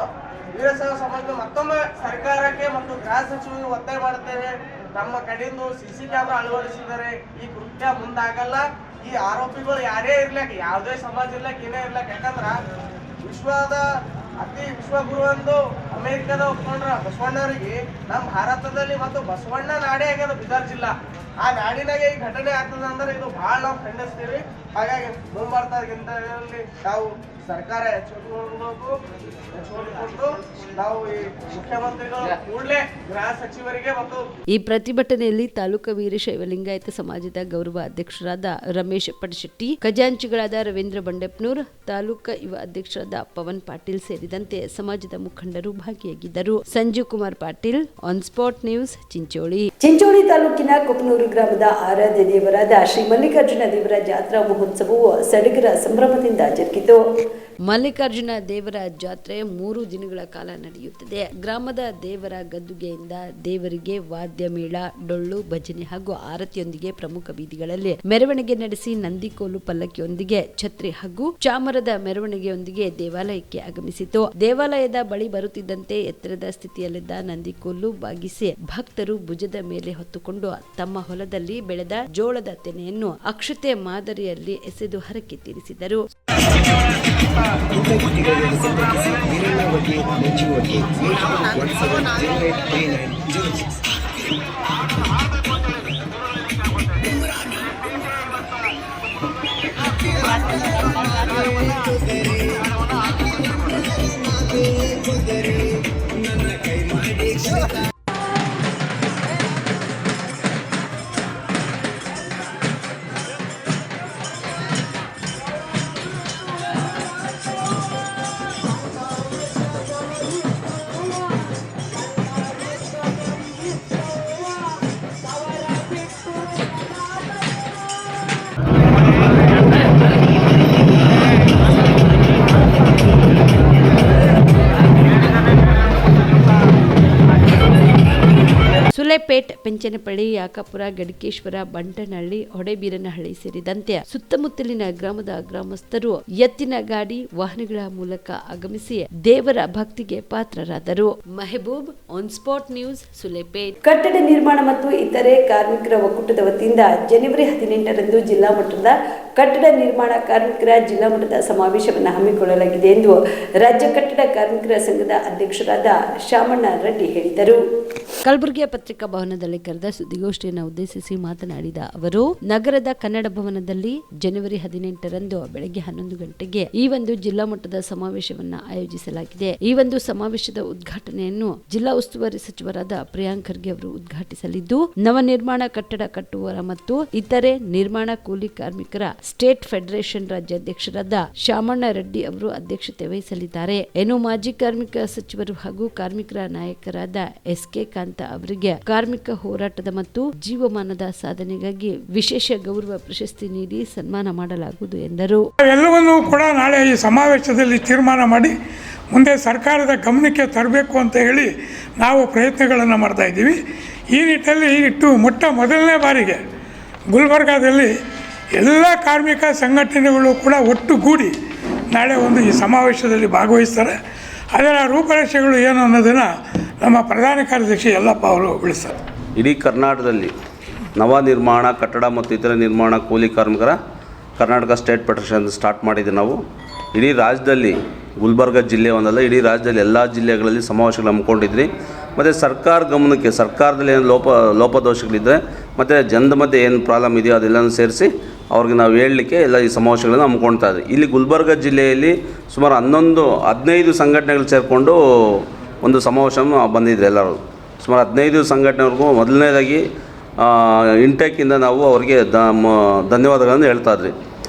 ವೀರಶೈವ ಸಮಾಜ ಮತ್ತೊಮ್ಮೆ ಸರ್ಕಾರಕ್ಕೆ ಮತ್ತು ಗೃಹ ಸಚಿವರಿಗೆ ಒತ್ತಾಯ ಮಾಡುತ್ತೇವೆ. ನಮ್ಮ ಕಡೆಯಿಂದ ಸಿಸಿ ಕ್ಯಾಮ್ರಾ ಅಳವಡಿಸಿದರೆ ಈ ಕೃತ್ಯ ಮುಂದಾಗಲ್ಲ. ಈ ಆರೋಪಿಗಳು ಯಾರೇ ಇರ್ಲಕ್, ಯಾವುದೇ ಸಮಾಜ ಇರ್ಲಕ್, ಏನೇ ಇರ್ಲಕ್, ಯಾಕಂದ್ರ ವಿಶ್ವಗುರು ಎಂದು ಅಮೆರಿಕದ ಒಪ್ಕೊಂಡ್ರ ಬಸವಣ್ಣವರಿಗೆ ನಮ್ಮ ಭಾರತದಲ್ಲಿ ಮತ್ತು ಬಸವಣ್ಣ ನಾಡೇ ಆಗ್ಯದ ಬೀದರ್ ಜಿಲ್ಲಾ. ಆ ನಾಡಿನಾಗೆ ಈ ಘಟನೆ ಆಗ್ತದೆ ಅಂದ್ರೆ ಇದು ಬಹಳ ನಾವು ಖಂಡಿಸ್ತೀವಿ. ಹಾಗಾಗಿ ಮುಂಬರ್ತಾಗಿಂತಲ್ಲಿ ನಾವು ಸರ್ಕಾರ ಎಚ್ಚರಿಕೆ ನಾವು ಈ ಮುಖ್ಯಮಂತ್ರಿಗಳು ಕೂಡಲೇ ಗೃಹ ಸಚಿವರಿಗೆ ಮತ್ತು ಈ ಪ್ರತಿಭಟನೆಯಲ್ಲಿ ತಾಲೂಕಾ ವೀರಶೈವ ಲಿಂಗಾಯತ ಸಮಾಜದ ಗೌರವ ಅಧ್ಯಕ್ಷರಾದ ರಮೇಶ್ ಪಡಶೆಟ್ಟಿ, ಖಜಾಂಚಿಗಳಾದ ರವೀಂದ್ರ ಬಂಡೆಪ್ನೂರ್, ತಾಲೂಕಾ ಯುವ ಅಧ್ಯಕ್ಷರಾದ ಪವನ್ ಪಾಟೀಲ್ ಸೇರಿದಂತೆ ಸಮಾಜದ ಮುಖಂಡರು ಭಾಗಿಯಾಗಿದ್ದರು. Sanjeev Kumar Patil, on spot news, Chincholi. Chincholi ತಾಲೂಕಿನ ಕುಪನೂರು ಗ್ರಾಮದ ಆರಾಧ್ಯ ದೇವರಾದ ಶ್ರೀ ಮಲ್ಲಿಕಾರ್ಜುನ ದೇವರ ಜಾತ್ರಾ ಮಹೋತ್ಸವವು ಸಡಗರ ಸಂಭ್ರಮದಿಂದ ಜರುಗಿತು. ಮಲ್ಲಿಕಾರ್ಜುನ ದೇವರ ಜಾತ್ರೆ 3 ದಿನಗಳ ಕಾಲ ನಡೆಯುತ್ತದೆ. ಗ್ರಾಮದ ದೇವರ ಗದ್ದುಗೆಯಿಂದ ದೇವರಿಗೆ ವಾದ್ಯ ಮೇಳ, ಡೊಳ್ಳು, ಭಜನೆ ಹಾಗೂ ಆರತಿಯೊಂದಿಗೆ ಪ್ರಮುಖ ಬೀದಿಗಳಲ್ಲಿ ಮೆರವಣಿಗೆ ನಡೆಸಿ ನಂದಿಕೋಲು ಪಲ್ಲಕ್ಕಿಯೊಂದಿಗೆ ಛತ್ರಿ ಹಾಗೂ ಚಾಮರದ ಮೆರವಣಿಗೆಯೊಂದಿಗೆ ದೇವಾಲಯಕ್ಕೆ ಆಗಮಿಸಿತು. ದೇವಾಲಯದ ಬಳಿ ಬರುತ್ತಿದ್ದಂತೆ ಎತ್ತರದ ಸ್ಥಿತಿಯಲ್ಲಿದ್ದ ನಂದಿಕೋಲು ಬಾಗಿಸಿ ಭಕ್ತರು ಭುಜದ ಮೇಲೆ ಹೊತ್ತುಕೊಂಡು ತಮ್ಮ ಹೊಲದಲ್ಲಿ ಬೆಳೆದ ಜೋಳದ ತೆನೆಯನ್ನು ಅಕ್ಷತೆ ಮಾದರಿಯಲ್ಲಿ ಎಸೆದು ಹರಕೆ ತೀರಿಸಿದರು. ಸುಲೇಪೇಟ್, ಪೆಂಚನಪಳ್ಳಿ, ಯಾಕಾಪುರ, ಗಡಿಕೇಶ್ವರ, ಬಂಟನಹಳ್ಳಿ, ಹೊಡೆಬೀರನಹಳ್ಳಿ ಸೇರಿದಂತೆ ಸುತ್ತಮುತ್ತಲಿನ ಗ್ರಾಮದ ಗ್ರಾಮಸ್ಥರು ಎತ್ತಿನ ಗಾಡಿ, ವಾಹನಗಳ ಮೂಲಕ ಆಗಮಿಸಿ ದೇವರ ಭಕ್ತಿಗೆ ಪಾತ್ರರಾದರು. Mehboob, on spot news, Sulepet. ಕಟ್ಟಡ ನಿರ್ಮಾಣ ಮತ್ತು ಇತರೆ ಕಾರ್ಮಿಕರ ಒಕ್ಕೂಟದ ವತಿಯಿಂದ ಜನವರಿ 18ರಂದು ಜಿಲ್ಲಾ ಮಟ್ಟದ ಕಟ್ಟಡ ನಿರ್ಮಾಣ ಕಾರ್ಮಿಕರ ಜಿಲ್ಲಾ ಮಟ್ಟದ ಸಮಾವೇಶವನ್ನು ಹಮ್ಮಿಕೊಳ್ಳಲಾಗಿದೆ ಎಂದು ರಾಜ್ಯ ಕಟ್ಟಡ ಕಾರ್ಮಿಕರ ಸಂಘದ ಅಧ್ಯಕ್ಷರಾದ ಶಾಮಣ್ಣ ರೆಡ್ಡಿ ಹೇಳಿದರು. ಕಲಬುರಗಿಯ ಪತ್ರಿಕಾ ಭವನದಲ್ಲಿ ಕರೆದ ಸುದ್ದಿಗೋಷ್ಠಿಯನ್ನು ಉದ್ದೇಶಿಸಿ ಮಾತನಾಡಿದ ಅವರು, ನಗರದ ಕನ್ನಡ ಭವನದಲ್ಲಿ ಜನವರಿ 18ರಂದು ಬೆಳಗ್ಗೆ 11 ಗಂಟೆಗೆ ಈ ಒಂದು ಜಿಲ್ಲಾ ಮಟ್ಟದ ಸಮಾವೇಶವನ್ನು ಆಯೋಜಿಸಲಾಗಿದೆ. ಈ ಒಂದು ಸಮಾವೇಶದ ಉದ್ಘಾಟನೆಯನ್ನು ಜಿಲ್ಲಾ ಉಸ್ತುವಾರಿ ಸಚಿವರಾದ ಪ್ರಿಯಾಂಕ್ ಖರ್ಗೆ ಅವರು ಉದ್ಘಾಟಿಸಲಿದ್ದು, ನವನಿರ್ಮಾಣ ಕಟ್ಟಡ ಕಟ್ಟುವವರ ಮತ್ತು ಇತರೆ ನಿರ್ಮಾಣ ಕೂಲಿ ಕಾರ್ಮಿಕರ ಸ್ಟೇಟ್ ಫೆಡರೇಷನ್ ರಾಜ್ಯಾಧ್ಯಕ್ಷರಾದ ಶಾಮಣ್ಣ ರೆಡ್ಡಿ ಅವರು ಅಧ್ಯಕ್ಷತೆ ವಹಿಸಲಿದ್ದಾರೆ. ಮಾಜಿ ಕಾರ್ಮಿಕ ಸಚಿವರು ಹಾಗೂ ಕಾರ್ಮಿಕರ ನಾಯಕರಾದ ಎಸ್.ಕೆ. ಕಾಂತ ಅವರಿಗೆ ಕಾರ್ಮಿಕ ಹೋರಾಟದ ಮತ್ತು ಜೀವಮಾನದ ಸಾಧನೆಗಾಗಿ ವಿಶೇಷ ಗೌರವ ಪ್ರಶಸ್ತಿ ನೀಡಿ ಸನ್ಮಾನ ಮಾಡಲಾಗುವುದು ಎಂದರು. ಎಲ್ಲವನ್ನೂ ಕೂಡ ನಾಳೆ ಈ ಸಮಾವೇಶದಲ್ಲಿ ತೀರ್ಮಾನ ಮಾಡಿ ಮುಂದೆ ಸರ್ಕಾರದ ಗಮನಕ್ಕೆ ತರಬೇಕು ಅಂತ ಹೇಳಿ ನಾವು ಪ್ರಯತ್ನಗಳನ್ನು ಮಾಡ್ತಾ ಇದ್ದೀವಿ. ಈ ನಿಟ್ಟಿನಲ್ಲಿ ಮೊದಲನೇ ಬಾರಿಗೆ ಗುಲ್ಬರ್ಗಾದಲ್ಲಿ ಎಲ್ಲ ಕಾರ್ಮಿಕ ಸಂಘಟನೆಗಳು ಕೂಡ ಒಟ್ಟುಗೂಡಿ ನಾಳೆ ಈ ಸಮಾವೇಶದಲ್ಲಿ ಭಾಗವಹಿಸ್ತಾರೆ. ಅದರ ರೂಪರೇಷೆಗಳು ಏನು ಅನ್ನೋದನ್ನು ನಮ್ಮ ಪ್ರಧಾನ ಕಾರ್ಯದರ್ಶಿ ಯಲ್ಲಪ್ಪ ಅವರು ತಿಳಿಸ್ತಾರೆ. ಇಡೀ ಕರ್ನಾಟಕದಲ್ಲಿ ನವನಿರ್ಮಾಣ ಕಟ್ಟಡ ಮತ್ತು ಇತರ ನಿರ್ಮಾಣ ಕೂಲಿ ಕಾರ್ಮಿಕರ ಕರ್ನಾಟಕ ಸ್ಟೇಟ್ ಫೆಡರೇಷನ್ ಸ್ಟಾರ್ಟ್ ಮಾಡಿದ್ದೆ ನಾವು. ಇಡೀ ರಾಜ್ಯದಲ್ಲಿ ಗುಲ್ಬರ್ಗ ಜಿಲ್ಲೆ ಒಂದಲ್ಲ, ಇಡೀ ರಾಜ್ಯದಲ್ಲಿ ಎಲ್ಲ ಜಿಲ್ಲೆಗಳಲ್ಲಿ ಸಮಾವೇಶಗಳು ಹಮ್ಮಿಕೊಂಡಿದ್ರಿ. ಮತ್ತು ಸರ್ಕಾರ ಗಮನಕ್ಕೆ ಸರ್ಕಾರದಲ್ಲಿ ಏನು ಲೋಪದೋಷಗಳಿದ್ದರೆ ಮತ್ತು ಜನದ ಮಧ್ಯೆ ಏನು ಪ್ರಾಬ್ಲಮ್ ಇದೆಯೋ ಅದೆಲ್ಲನೂ ಸೇರಿಸಿ ಅವ್ರಿಗೆ ನಾವು ಹೇಳಲಿಕ್ಕೆ ಎಲ್ಲ ಈ ಸಮಾವೇಶಗಳನ್ನು ಹಮ್ಮಿಕೊಳ್ತಾ ಇದ್ವಿ. ಇಲ್ಲಿ ಗುಲ್ಬರ್ಗ ಜಿಲ್ಲೆಯಲ್ಲಿ ಸುಮಾರು 15 ಸಂಘಟನೆಗಳು ಸೇರಿಕೊಂಡು ಒಂದು ಸಮಾವೇಶ ಬಂದಿದ್ರು. ಎಲ್ಲರೂ ಸುಮಾರು 15 ಸಂಘಟನೆವರೆಗೂ ಮೊದಲನೇದಾಗಿ ಇಂಟೆಕ್ಕಿಂದ ನಾವು ಅವರಿಗೆ ಧನ್ಯವಾದಗಳನ್ನು ಹೇಳ್ತಾ ಇದ್ರಿ.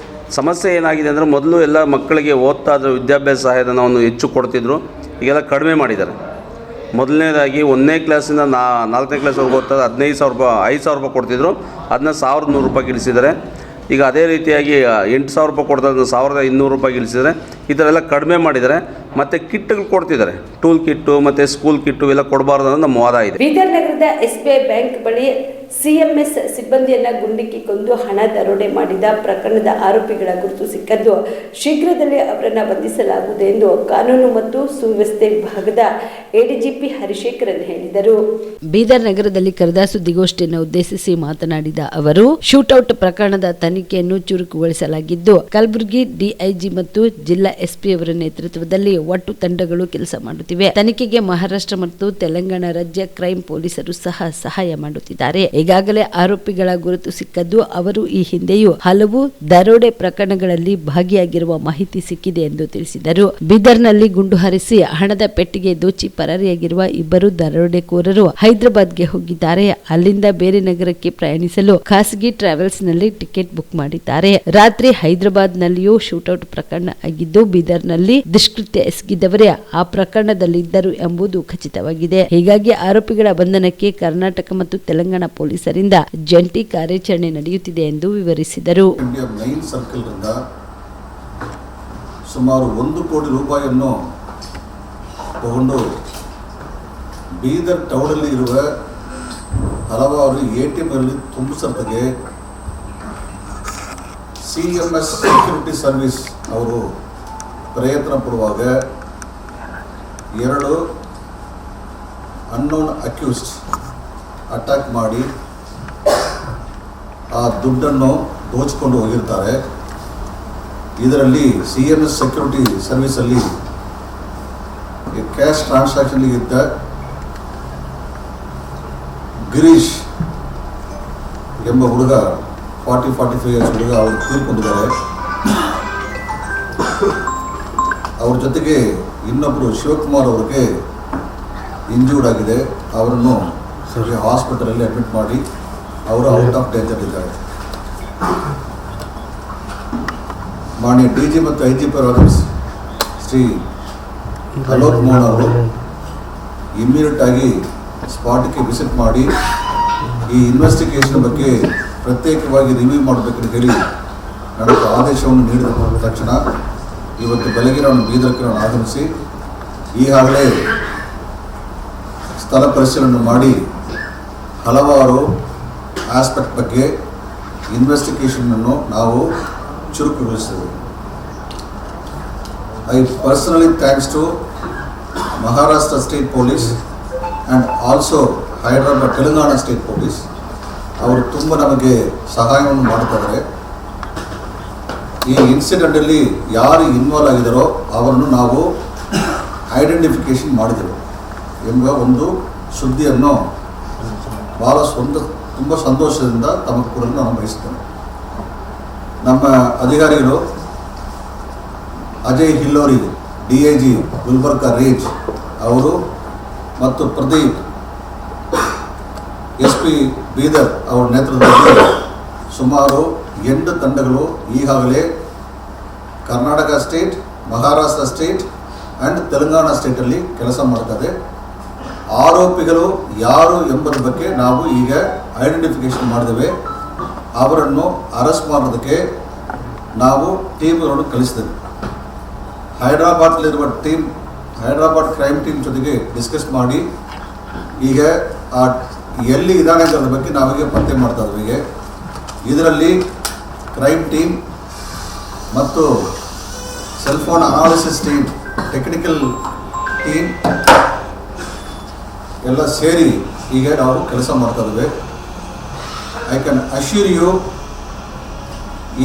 ಸಮಸ್ಯೆ ಏನಾಗಿದೆ ಅಂದರೆ, ಮೊದಲು ಎಲ್ಲ ಮಕ್ಕಳಿಗೆ ಓದ್ತಾ ಇದ್ದರು, ವಿದ್ಯಾಭ್ಯಾಸ ಸಹಾಯಧನವನ್ನು ಹೆಚ್ಚು ಕೊಡ್ತಿದ್ರು. ಈಗೆಲ್ಲ ಕಡಿಮೆ ಮಾಡಿದ್ದಾರೆ. ಮೊದಲನೇದಾಗಿ 1ನೇ ಕ್ಲಾಸಿಂದ 4ನೇ ಕ್ಲಾಸ್ವರೆಗೂ ಓದ್ತಾರೆ 15,000 ರೂಪಾಯಿ 5,000 ರೂಪಾಯಿ ಕೊಡ್ತಿದ್ರು, ಅದನ್ನ 1,100 ರೂಪಾಯಿಗೆ ಇಳಿಸಿದ್ದಾರೆ. ಈಗ ಅದೇ ರೀತಿಯಾಗಿ 8,000 ರೂಪಾಯಿ ಕೊಡ್ತಾರೆ, 1,200 ರೂಪಾಯಿಗೆ ಇಳಿಸಿದ್ದಾರೆ. ಈ ಥರ ಎಲ್ಲ ಕಡಿಮೆ ಮಾಡಿದ್ದಾರೆ. ಮತ್ತು ಕಿಟ್ಗಳು ಕೊಡ್ತಿದ್ದಾರೆ, ಟೂಲ್ ಕಿಟ್ಟು ಮತ್ತು ಸ್ಕೂಲ್ ಕಿಟ್ಟು ಎಲ್ಲ ಕೊಡಬಾರ್ದು ಅನ್ನೋದು ನಮ್ಮ ವಾದ ಇದೆ. ಬೀದರ್ ನಗರದ SBI ಬ್ಯಾಂಕ್ ಬಳಿ CMS ಸಿಬ್ಬಂದಿಯನ್ನ ಗುಂಡಿಕ್ಕಿ ಕೊಂದು ಹಣ ದರೋಡೆ ಮಾಡಿದ ಪ್ರಕರಣದ ಆರೋಪಿಗಳ ಗುರುತು ಸಿಕ್ಕದ್ದು ಶೀಘ್ರದಲ್ಲೇ ಅವರನ್ನು ಬಂಧಿಸಲಾಗುವುದು ಎಂದು ಕಾನೂನು ಮತ್ತು ಸುವ್ಯವಸ್ಥೆ ವಿಭಾಗದ ADGP ಹರಿಶೇಖರನ್ ಹೇಳಿದರು. ಬೀದರ್ ನಗರದಲ್ಲಿ ಕರೆದ ಸುದ್ದಿಗೋಷ್ಠಿಯನ್ನು ಉದ್ದೇಶಿಸಿ ಮಾತನಾಡಿದ ಅವರು, ಶೂಟೌಟ್ ಪ್ರಕರಣದ ತನಿಖೆಯನ್ನು ಚುರುಕುಗೊಳಿಸಲಾಗಿದ್ದು, ಕಲಬುರಗಿ DIG ಮತ್ತು ಜಿಲ್ಲಾ SP ಅವರ ನೇತೃತ್ವದಲ್ಲಿ ಒಟ್ಟು ತಂಡಗಳು ಕೆಲಸ ಮಾಡುತ್ತಿವೆ. ತನಿಖೆಗೆ ಮಹಾರಾಷ್ಟ್ರ ಮತ್ತು ತೆಲಂಗಾಣ ರಾಜ್ಯ ಕ್ರೈಂ ಪೊಲೀಸರು ಸಹ ಸಹಾಯ ಮಾಡುತ್ತಿದ್ದಾರೆ. ಈಗಾಗಲೇ ಆರೋಪಿಗಳ ಗುರುತು ಸಿಕ್ಕದ್ದು ಅವರು ಈ ಹಿಂದೆಯೂ ಹಲವು ದರೋಡೆ ಪ್ರಕರಣಗಳಲ್ಲಿ ಭಾಗಿಯಾಗಿರುವ ಮಾಹಿತಿ ಸಿಕ್ಕಿದೆ ಎಂದು ತಿಳಿಸಿದರು. ಬೀದರ್ನಲ್ಲಿ ಗುಂಡು ಹಾರಿಸಿ ಹಣದ ಪೆಟ್ಟಿಗೆ ದೋಚಿ ಪರಾರಿಯಾಗಿರುವ ಇಬ್ಬರು ದರೋಡೆಕೋರರು ಹೈದರಾಬಾದ್ಗೆ ಹೋಗಿದ್ದಾರೆ. ಅಲ್ಲಿಂದ ಬೇರೆ ನಗರಕ್ಕೆ ಪ್ರಯಾಣಿಸಲು ಖಾಸಗಿ ಟ್ರಾವೆಲ್ಸ್ ನಲ್ಲಿ ಟಿಕೆಟ್ ಬುಕ್ ಮಾಡಿದ್ದಾರೆ. ರಾತ್ರಿ ಹೈದರಾಬಾದ್ ನಲ್ಲಿಯೂ ಶೂಟೌಟ್ ಪ್ರಕರಣ ಆಗಿದ್ದು, ಬೀದರ್ನಲ್ಲಿ ದುಷ್ಕೃತ್ಯ ಎಸಗಿದವರೇ ಆ ಪ್ರಕರಣದಲ್ಲಿದ್ದರು ಎಂಬುದು ಖಚಿತವಾಗಿದೆ. ಹೀಗಾಗಿ ಆರೋಪಿಗಳ ಬಂಧನಕ್ಕೆ ಕರ್ನಾಟಕ ಮತ್ತು ತೆಲಂಗಾಣ ಪೊಲೀಸರಿಂದ ಜಂಟಿ ಕಾರ್ಯಾಚರಣೆ ನಡೆಯುತ್ತಿದೆ ಎಂದು ವಿವರಿಸಿದರು. ಇಂಡಿಯಾ 9 ಸರ್ಕಲ್ ರಿಂದ ಸುಮಾರು 1 ಕೋಟಿ ರೂಪಾಯಿಯನ್ನು ತಗೊಂಡು ಬೀದರ್ ಟೌನಲ್ಲಿ ಇರುವ ಹಲವಾರು ATMಗಳಲ್ಲಿ ತುಂಬಿಸೋದಕ್ಕೆ CMS ಸೆಕ್ಯೂರಿಟಿ ಸರ್ವಿಸ್ ಅವರು ಪ್ರಯತ್ನ ಪಡುವಾಗ 2 ಅನ್ನೋನ್ ಅಕ್ಯೂಸ್ಡ್ ಅಟ್ಯಾಕ್ ಮಾಡಿ ಆ ದುಡ್ಡನ್ನು ದೋಚಿಕೊಂಡು ಹೋಗಿರ್ತಾರೆ. ಇದರಲ್ಲಿ CMS ಸೆಕ್ಯೂರಿಟಿ ಸರ್ವಿಸಲ್ಲಿ ಕ್ಯಾಶ್ ಟ್ರಾನ್ಸಾಕ್ಷನ್ಗೆ ಇದ್ದ ಗಿರೀಶ್ ಎಂಬ ಹುಡುಗ 45 ಇಯರ್ಸ್ ಹುಡುಗ ಅವರು ತೀರ್ಕೊಂಡಿದ್ದಾರೆ. ಅವ್ರ ಜೊತೆಗೆ ಇನ್ನೊಬ್ಬರು ಶಿವಕುಮಾರ್ ಅವ್ರಿಗೆ ಇಂಜೂರ್ಡ್ ಆಗಿದೆ. ಅವರನ್ನು ಹಾಸ್ಪಿಟಲಲ್ಲಿ ಅಡ್ಮಿಟ್ ಮಾಡಿ ಅವರು ಔಟ್ ಆಫ್ ಡೇಂಜರ್ ಇದ್ದಾರೆ. ಮಾನ್ಯ DG ಮತ್ತು IGP ಶ್ರೀ ಅಲೋಕ್ ಮೋಹನ್ ಅವರು ಇಮ್ಮಿಡಿಯೇಟ್ ಆಗಿ ಸ್ಪಾಟ್ಗೆ ವಿಸಿಟ್ ಮಾಡಿ ಈ ಇನ್ವೆಸ್ಟಿಗೇಷನ್ ಬಗ್ಗೆ ಪ್ರತ್ಯೇಕವಾಗಿ ರಿವ್ಯೂ ಮಾಡಬೇಕಂತ ಹೇಳಿ ನನಗೆ ಆದೇಶವನ್ನು ನೀಡಿದ ತಕ್ಷಣ ಇವತ್ತು ಬೆಳಗ್ಗೆ ನಾನು ಬೀದರ್ಗೆ ನಾನು ಆಗಮಿಸಿ ಈಗಾಗಲೇ ಸ್ಥಳ ಪರಿಶೀಲನೆ ಮಾಡಿ ಹಲವಾರು ಆಸ್ಪೆಕ್ಟ್ ಬಗ್ಗೆ ಇನ್ವೆಸ್ಟಿಗೇಷನನ್ನು ನಾವು ಚುರುಕುಗೊಳಿಸ್ತೇವೆ. I personally thanks to Maharashtra State Police and also Hyderabad Telangana State Police. ಅವರು ತುಂಬ ನಮಗೆ ಸಹಾಯವನ್ನು ಮಾಡ್ತಾರೆ. ಈ ಇನ್ಸಿಡೆಂಟಲ್ಲಿ ಯಾರು ಇನ್ವಾಲ್ವ್ ಆಗಿದ್ದಾರೋ ಅವರನ್ನು ನಾವು ಐಡೆಂಟಿಫಿಕೇಷನ್ ಮಾಡಿದೆವು ಎಂಬ ಒಂದು ಸುದ್ದಿಯನ್ನು ಭಾಳ ತುಂಬ ಸಂತೋಷದಿಂದ ತಮಗೆ ಕೂಡ ನಾನು ಬಯಸ್ತೇನೆ. ನಮ್ಮ ಅಧಿಕಾರಿಗಳು ಅಜಯ್ ಹಿಲ್ಲೋರಿ DIG ಗುಲ್ಬರ್ಗ ರೇಂಜ್ ಅವರು ಮತ್ತು ಪ್ರದೀಪ್ SP ಬೀದರ್ ಅವರ ನೇತೃತ್ವದಲ್ಲಿ ಸುಮಾರು 8 ತಂಡಗಳು ಈಗಾಗಲೇ Karnataka state, Maharashtra state and Telangana ಸ್ಟೇಟಲ್ಲಿ ಕೆಲಸ ಮಾಡ್ತದೆ. ಆರೋಪಿಗಳು ಯಾರು ಎಂಬುದರ ಬಗ್ಗೆ ನಾವು ಈಗ ಐಡೆಂಟಿಫಿಕೇಷನ್ ಮಾಡಿದ್ದೇವೆ. ಅವರನ್ನು ಅರೆಸ್ಟ್ ಮಾಡೋದಕ್ಕೆ ನಾವು ಟೀಮ್ಗಳನ್ನು ಕಳಿಸ್ತೇವೆ. ಹೈದರಾಬಾದ್ಲಿರುವ ಟೀಮ್, ಹೈದರಾಬಾದ್ ಕ್ರೈಮ್ ಟೀಮ್ ಜೊತೆಗೆ ಡಿಸ್ಕಸ್ ಮಾಡಿ ಈಗ ಆ ಎಲ್ಲಿ ಇದ್ದಾನೆ ಅನ್ನೋದ್ರ ಬಗ್ಗೆ ನಾವೀಗ ಪತ್ತೆ ಮಾಡ್ತಾ ಇದ್ದೀವಿ. ಇದರಲ್ಲಿ ಕ್ರೈಮ್ ಟೀಮ್ ಮತ್ತು cellphone analysis team, technical team ಎಲ್ಲ ಸೇರಿ ಈಗ ನಾವು ಕೆಲಸ ಮಾಡ್ತಾ ಇದ್ದೇವೆ. ಐ ಕ್ಯಾನ್ ಅಶ್ಯೂರ್ ಯು,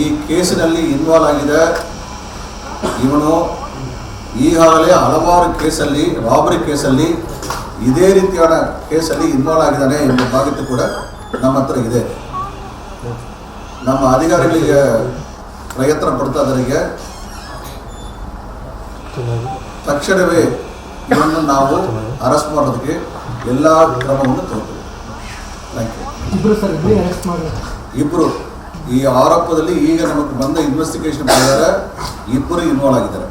ಈ ಕೇಸಿನಲ್ಲಿ ಇನ್ವಾಲ್ವ್ ಆಗಿದೆ ಇವನು ಈಗಾಗಲೇ ಹಲವಾರು ಕೇಸಲ್ಲಿ, ರಾಬರಿ ಕೇಸಲ್ಲಿ, ಇದೇ ರೀತಿಯಾದ ಕೇಸಲ್ಲಿ ಇನ್ವಾಲ್ವ್ ಆಗಿದ್ದಾನೆ ಎಂಬ ಮಾಹಿತಿ ಕೂಡ ನಮ್ಮ ಹತ್ರ ಇದೆ. ನಮ್ಮ ಅಧಿಕಾರಿಗಳಿಗೆ ಪ್ರಯತ್ನ ಪಡ್ತಾ ಇದ್ದವರಿಗೆ ತಕ್ಷಣವೇ ಇವನ್ನು ನಾವು ಅರೆಸ್ಟ್ ಮಾಡೋದಕ್ಕೆ ಎಲ್ಲ ಕ್ರಮವನ್ನು ತಗೊಳ್ತೇವೆ. Thank you. ಇಬ್ಬರು ಈ ಆರೋಪದಲ್ಲಿ ಈಗ ನಮಗೆ ಬಂದ ಇನ್ವೆಸ್ಟಿಗೇಷನ್ ಪ್ರಕಾರ ಇಬ್ಬರು ಇನ್ವಾಲ್ವ್ ಆಗಿದ್ದಾರೆ.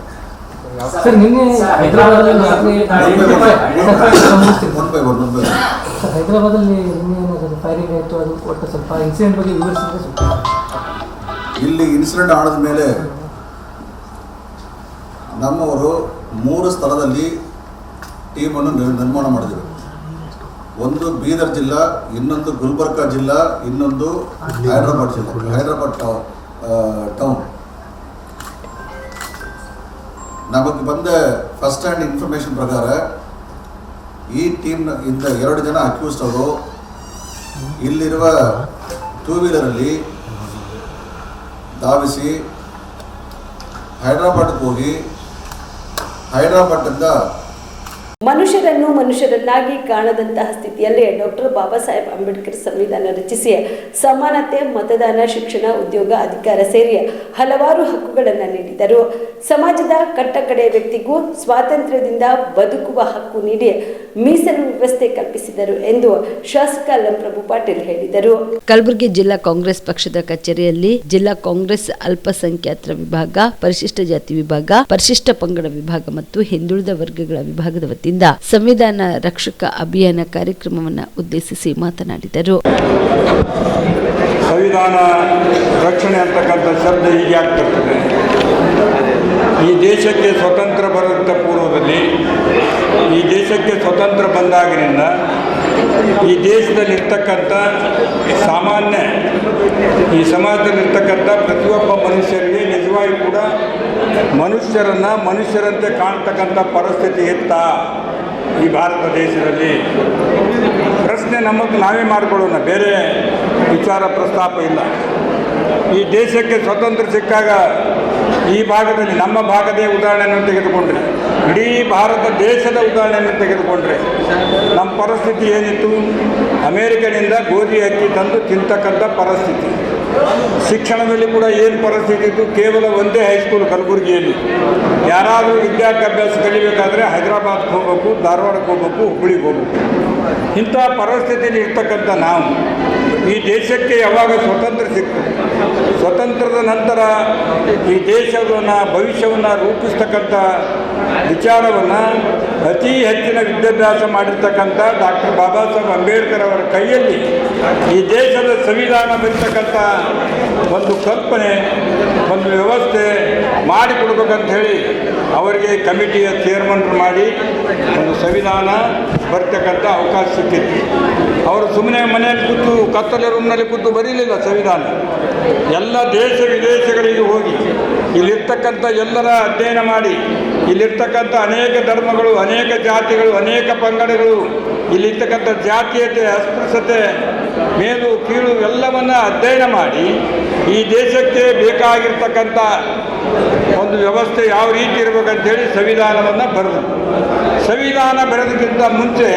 ಇಲ್ಲಿ ಇನ್ಸಿಡೆಂಟ್ ಆದ ಮೇಲೆ ನಮ್ಮವರು 3 ಸ್ಥಳದಲ್ಲಿ ಟೀಮನ್ನು ನಿರ್ಮಾಣ ಮಾಡಿದ್ದೇವೆ. ಒಂದು ಬೀದರ್ ಜಿಲ್ಲಾ, ಇನ್ನೊಂದು ಗುಲ್ಬರ್ಗ ಜಿಲ್ಲಾ, ಇನ್ನೊಂದು ಹೈದರಾಬಾದ್ ಜಿಲ್ಲಾ, ಹೈದರಾಬಾದ್ ಟೌನ್. ನಮಗೆ ಬಂದ ಫಸ್ಟ್ ಹ್ಯಾಂಡ್ ಇನ್ಫಾರ್ಮೇಷನ್ ಪ್ರಕಾರ ಈ ಟೀಮ್ನ ಇಂದ 2 ಜನ ಅಕ್ಯೂಸ್ಡ್ ಅವರು ಇಲ್ಲಿರುವ 2 ವೀಲರಲ್ಲಿ ಧಾವಿಸಿ ಹೈದರಾಬಾದ್ಗೆ ಹೋಗಿ ಹೈದರಾಬಾದ್ನಿಂದ ಮನುಷ್ಯರನ್ನು ಮನುಷ್ಯರನ್ನಾಗಿ ಕಾಣದಂತಹ ಸ್ಥಿತಿಯಲ್ಲೇ ಡಾಕ್ಟರ್ ಬಾಬಾ ಸಾಹೇಬ್ ಅಂಬೇಡ್ಕರ್ ಸಂವಿಧಾನ ರಚಿಸಿ ಸಮಾನತೆ, ಮತದಾನ, ಶಿಕ್ಷಣ, ಉದ್ಯೋಗ, ಅಧಿಕಾರ ಸೇರಿ ಹಲವಾರು ಹಕ್ಕುಗಳನ್ನು ನೀಡಿದರು. ಸಮಾಜದ ಕಟ್ಟಕಡೆಯ ವ್ಯಕ್ತಿಗೂ ಸ್ವಾತಂತ್ರ್ಯದಿಂದ ಬದುಕುವ ಹಕ್ಕು ನೀಡಿ ಮೀಸಲು ವ್ಯವಸ್ಥೆ ಕಲ್ಪಿಸಿದರು ಎಂದು ಶಾಸಕ ಲಂಪ್ರಭು ಪಾಟೀಲ್ ಹೇಳಿದರು. ಕಲಬುರಗಿ ಜಿಲ್ಲಾ ಕಾಂಗ್ರೆಸ್ ಪಕ್ಷದ ಕಚೇರಿಯಲ್ಲಿ ಜಿಲ್ಲಾ ಕಾಂಗ್ರೆಸ್ ಅಲ್ಪಸಂಖ್ಯಾತರ ವಿಭಾಗ, ಪರಿಶಿಷ್ಟ ಜಾತಿ ವಿಭಾಗ, ಪರಿಶಿಷ್ಟ ಪಂಗಡ ವಿಭಾಗ ಮತ್ತು ಹಿಂದುಳಿದ ವರ್ಗಗಳ ವಿಭಾಗದ ವತಿಯಿಂದ ಸಂವಿಧಾನ ರಕ್ಷಕ ಅಭಿಯಾನ ಕಾರ್ಯಕ್ರಮವನ್ನು ಉದ್ದೇಶಿಸಿ ಮಾತನಾಡಿದರು. ಸಂವಿಧಾನ ರಕ್ಷಣೆ ಅಂತಕ್ಕಂಥ ಶಬ್ದ ಹೀಗೆ ಆಗ್ತಿರ್ತದೆ. ಈ ದೇಶಕ್ಕೆ ಸ್ವತಂತ್ರ ಬರೋಂಥ ಪೂರ್ವದಲ್ಲಿ, ಈ ದೇಶಕ್ಕೆ ಸ್ವತಂತ್ರ ಬಂದಾಗಿನಿಂದ ಈ ದೇಶದಲ್ಲಿರ್ತಕ್ಕಂಥ ಸಾಮಾನ್ಯ ಈ ಸಮಾಜದಲ್ಲಿರ್ತಕ್ಕಂಥ ಪ್ರತಿಯೊಬ್ಬ ಮನುಷ್ಯರಿಗೆ ನಿಜವಾಗಿ ಕೂಡ ಮನುಷ್ಯರಂತೆ ಕಾಣ್ತಕ್ಕಂಥ ಪರಿಸ್ಥಿತಿ ಇತ್ತ ಈ ಭಾರತ ದೇಶದಲ್ಲಿ? ಪ್ರಶ್ನೆ ನಮ್ಮದು ನಾವೇ ಮಾಡಿಕೊಳ್ಳೋಣ, ಬೇರೆ ವಿಚಾರ ಪ್ರಸ್ತಾಪ ಇಲ್ಲ. ಈ ದೇಶಕ್ಕೆ ಸ್ವತಂತ್ರ ಸಿಕ್ಕಾಗ ಈ ಭಾಗದಲ್ಲಿ, ನಮ್ಮ ಭಾಗದ ಉದಾಹರಣೆಯನ್ನು ತೆಗೆದುಕೊಂಡ್ರೆ, ಇಡೀ ಭಾರತ ದೇಶದ ಉದಾಹರಣೆಯನ್ನು ತೆಗೆದುಕೊಂಡ್ರೆ ನಮ್ಮ ಪರಿಸ್ಥಿತಿ ಏನಿತ್ತು? ಅಮೇರಿಕನಿಂದ ಗೋಧಿ ಅಕ್ಕಿ ತಂದು ತಿಂತಕ್ಕಂಥ ಪರಿಸ್ಥಿತಿ. ಶಿಕ್ಷಣದಲ್ಲಿ ಕೂಡ ಏನು ಪರಿಸ್ಥಿತಿ ಇತ್ತು? ಕೇವಲ ಒಂದೇ ಹೈಸ್ಕೂಲ್ ಕಲಬುರಗಿಯಲ್ಲಿ. ಯಾರಾದರೂ ವಿದ್ಯಾಭ್ಯಾಸ ಕಲಿಬೇಕಾದ್ರೆ ಹೈದರಾಬಾದ್ಗೆ ಹೋಗಬೇಕು, ಧಾರವಾಡಕ್ಕೆ ಹೋಗಬೇಕು, ಹುಬ್ಬಳ್ಳಿಗೆ ಹೋಗಬೇಕು. ಇಂಥ ಪರಿಸ್ಥಿತಿಯಲ್ಲಿ ಇರ್ತಕ್ಕಂಥ ನಾವು ಈ ದೇಶಕ್ಕೆ ಯಾವಾಗ ಸ್ವತಂತ್ರ ಸಿಕ್ತು, ಸ್ವತಂತ್ರದ ನಂತರ ಈ ದೇಶವನ್ನು ಭವಿಷ್ಯವನ್ನು ರೂಪಿಸ್ತಕ್ಕಂಥ ವಿಚಾರವನ್ನು ಅತಿ ಹೆಚ್ಚಿನ ವಿದ್ಯಾಭ್ಯಾಸ ಮಾಡಿರ್ತಕ್ಕಂಥ ಡಾಕ್ಟರ್ ಬಾಬಾ ಸಾಹೇಬ್ ಅಂಬೇಡ್ಕರ್ ಅವರ ಕೈಯಲ್ಲಿ ಈ ದೇಶದ ಸಂವಿಧಾನ ಬರೀತಕ್ಕಂಥ ಒಂದು ಕಲ್ಪನೆ, ಒಂದು ವ್ಯವಸ್ಥೆ ಮಾಡಿಕೊಡ್ಬೇಕಂತ ಹೇಳಿ ಅವರಿಗೆ ಕಮಿಟಿಯ ಚೇರ್ಮನ್ ಮಾಡಿ ಒಂದು ಸಂವಿಧಾನ ಬರ್ತಕ್ಕಂಥ ಅವಕಾಶ ಸಿಕ್ಕಿತ್ತು. ಅವರು ಸುಮ್ಮನೆ ಮನೆಯಲ್ಲಿ ಕೂತು ಕತ್ತಲೆ ರೂಮ್ನಲ್ಲಿ ಕೂತು ಬರೀಲಿಲ್ಲ ಸಂವಿಧಾನ. ಎಲ್ಲ ದೇಶ ವಿದೇಶಗಳಿಗೆ ಹೋಗಿ ಇಲ್ಲಿರ್ತಕ್ಕಂಥ ಎಲ್ಲರ ಅಧ್ಯಯನ ಮಾಡಿ, ಇಲ್ಲಿರ್ತಕ್ಕಂಥ ಅನೇಕ ಧರ್ಮಗಳು, ಅನೇಕ ಜಾತಿಗಳು, ಅನೇಕ ಪಂಗಡಗಳು, ಇಲ್ಲಿರ್ತಕ್ಕಂಥ ಜಾತೀಯತೆ, ಅಸ್ಪೃಶ್ಯತೆ, ಮೇಲು ಕೀಳು ಎಲ್ಲವನ್ನು ಅಧ್ಯಯನ ಮಾಡಿ ಈ ದೇಶಕ್ಕೆ ಬೇಕಾಗಿರ್ತಕ್ಕಂಥ ಒಂದು ವ್ಯವಸ್ಥೆ ಯಾವ ರೀತಿ ಇರಬೇಕಂತೇಳಿ ಸಂವಿಧಾನವನ್ನು ಬರೆದರು. ಸಂವಿಧಾನ ಬರೆದಕ್ಕಿಂತ ಮುಂಚೆ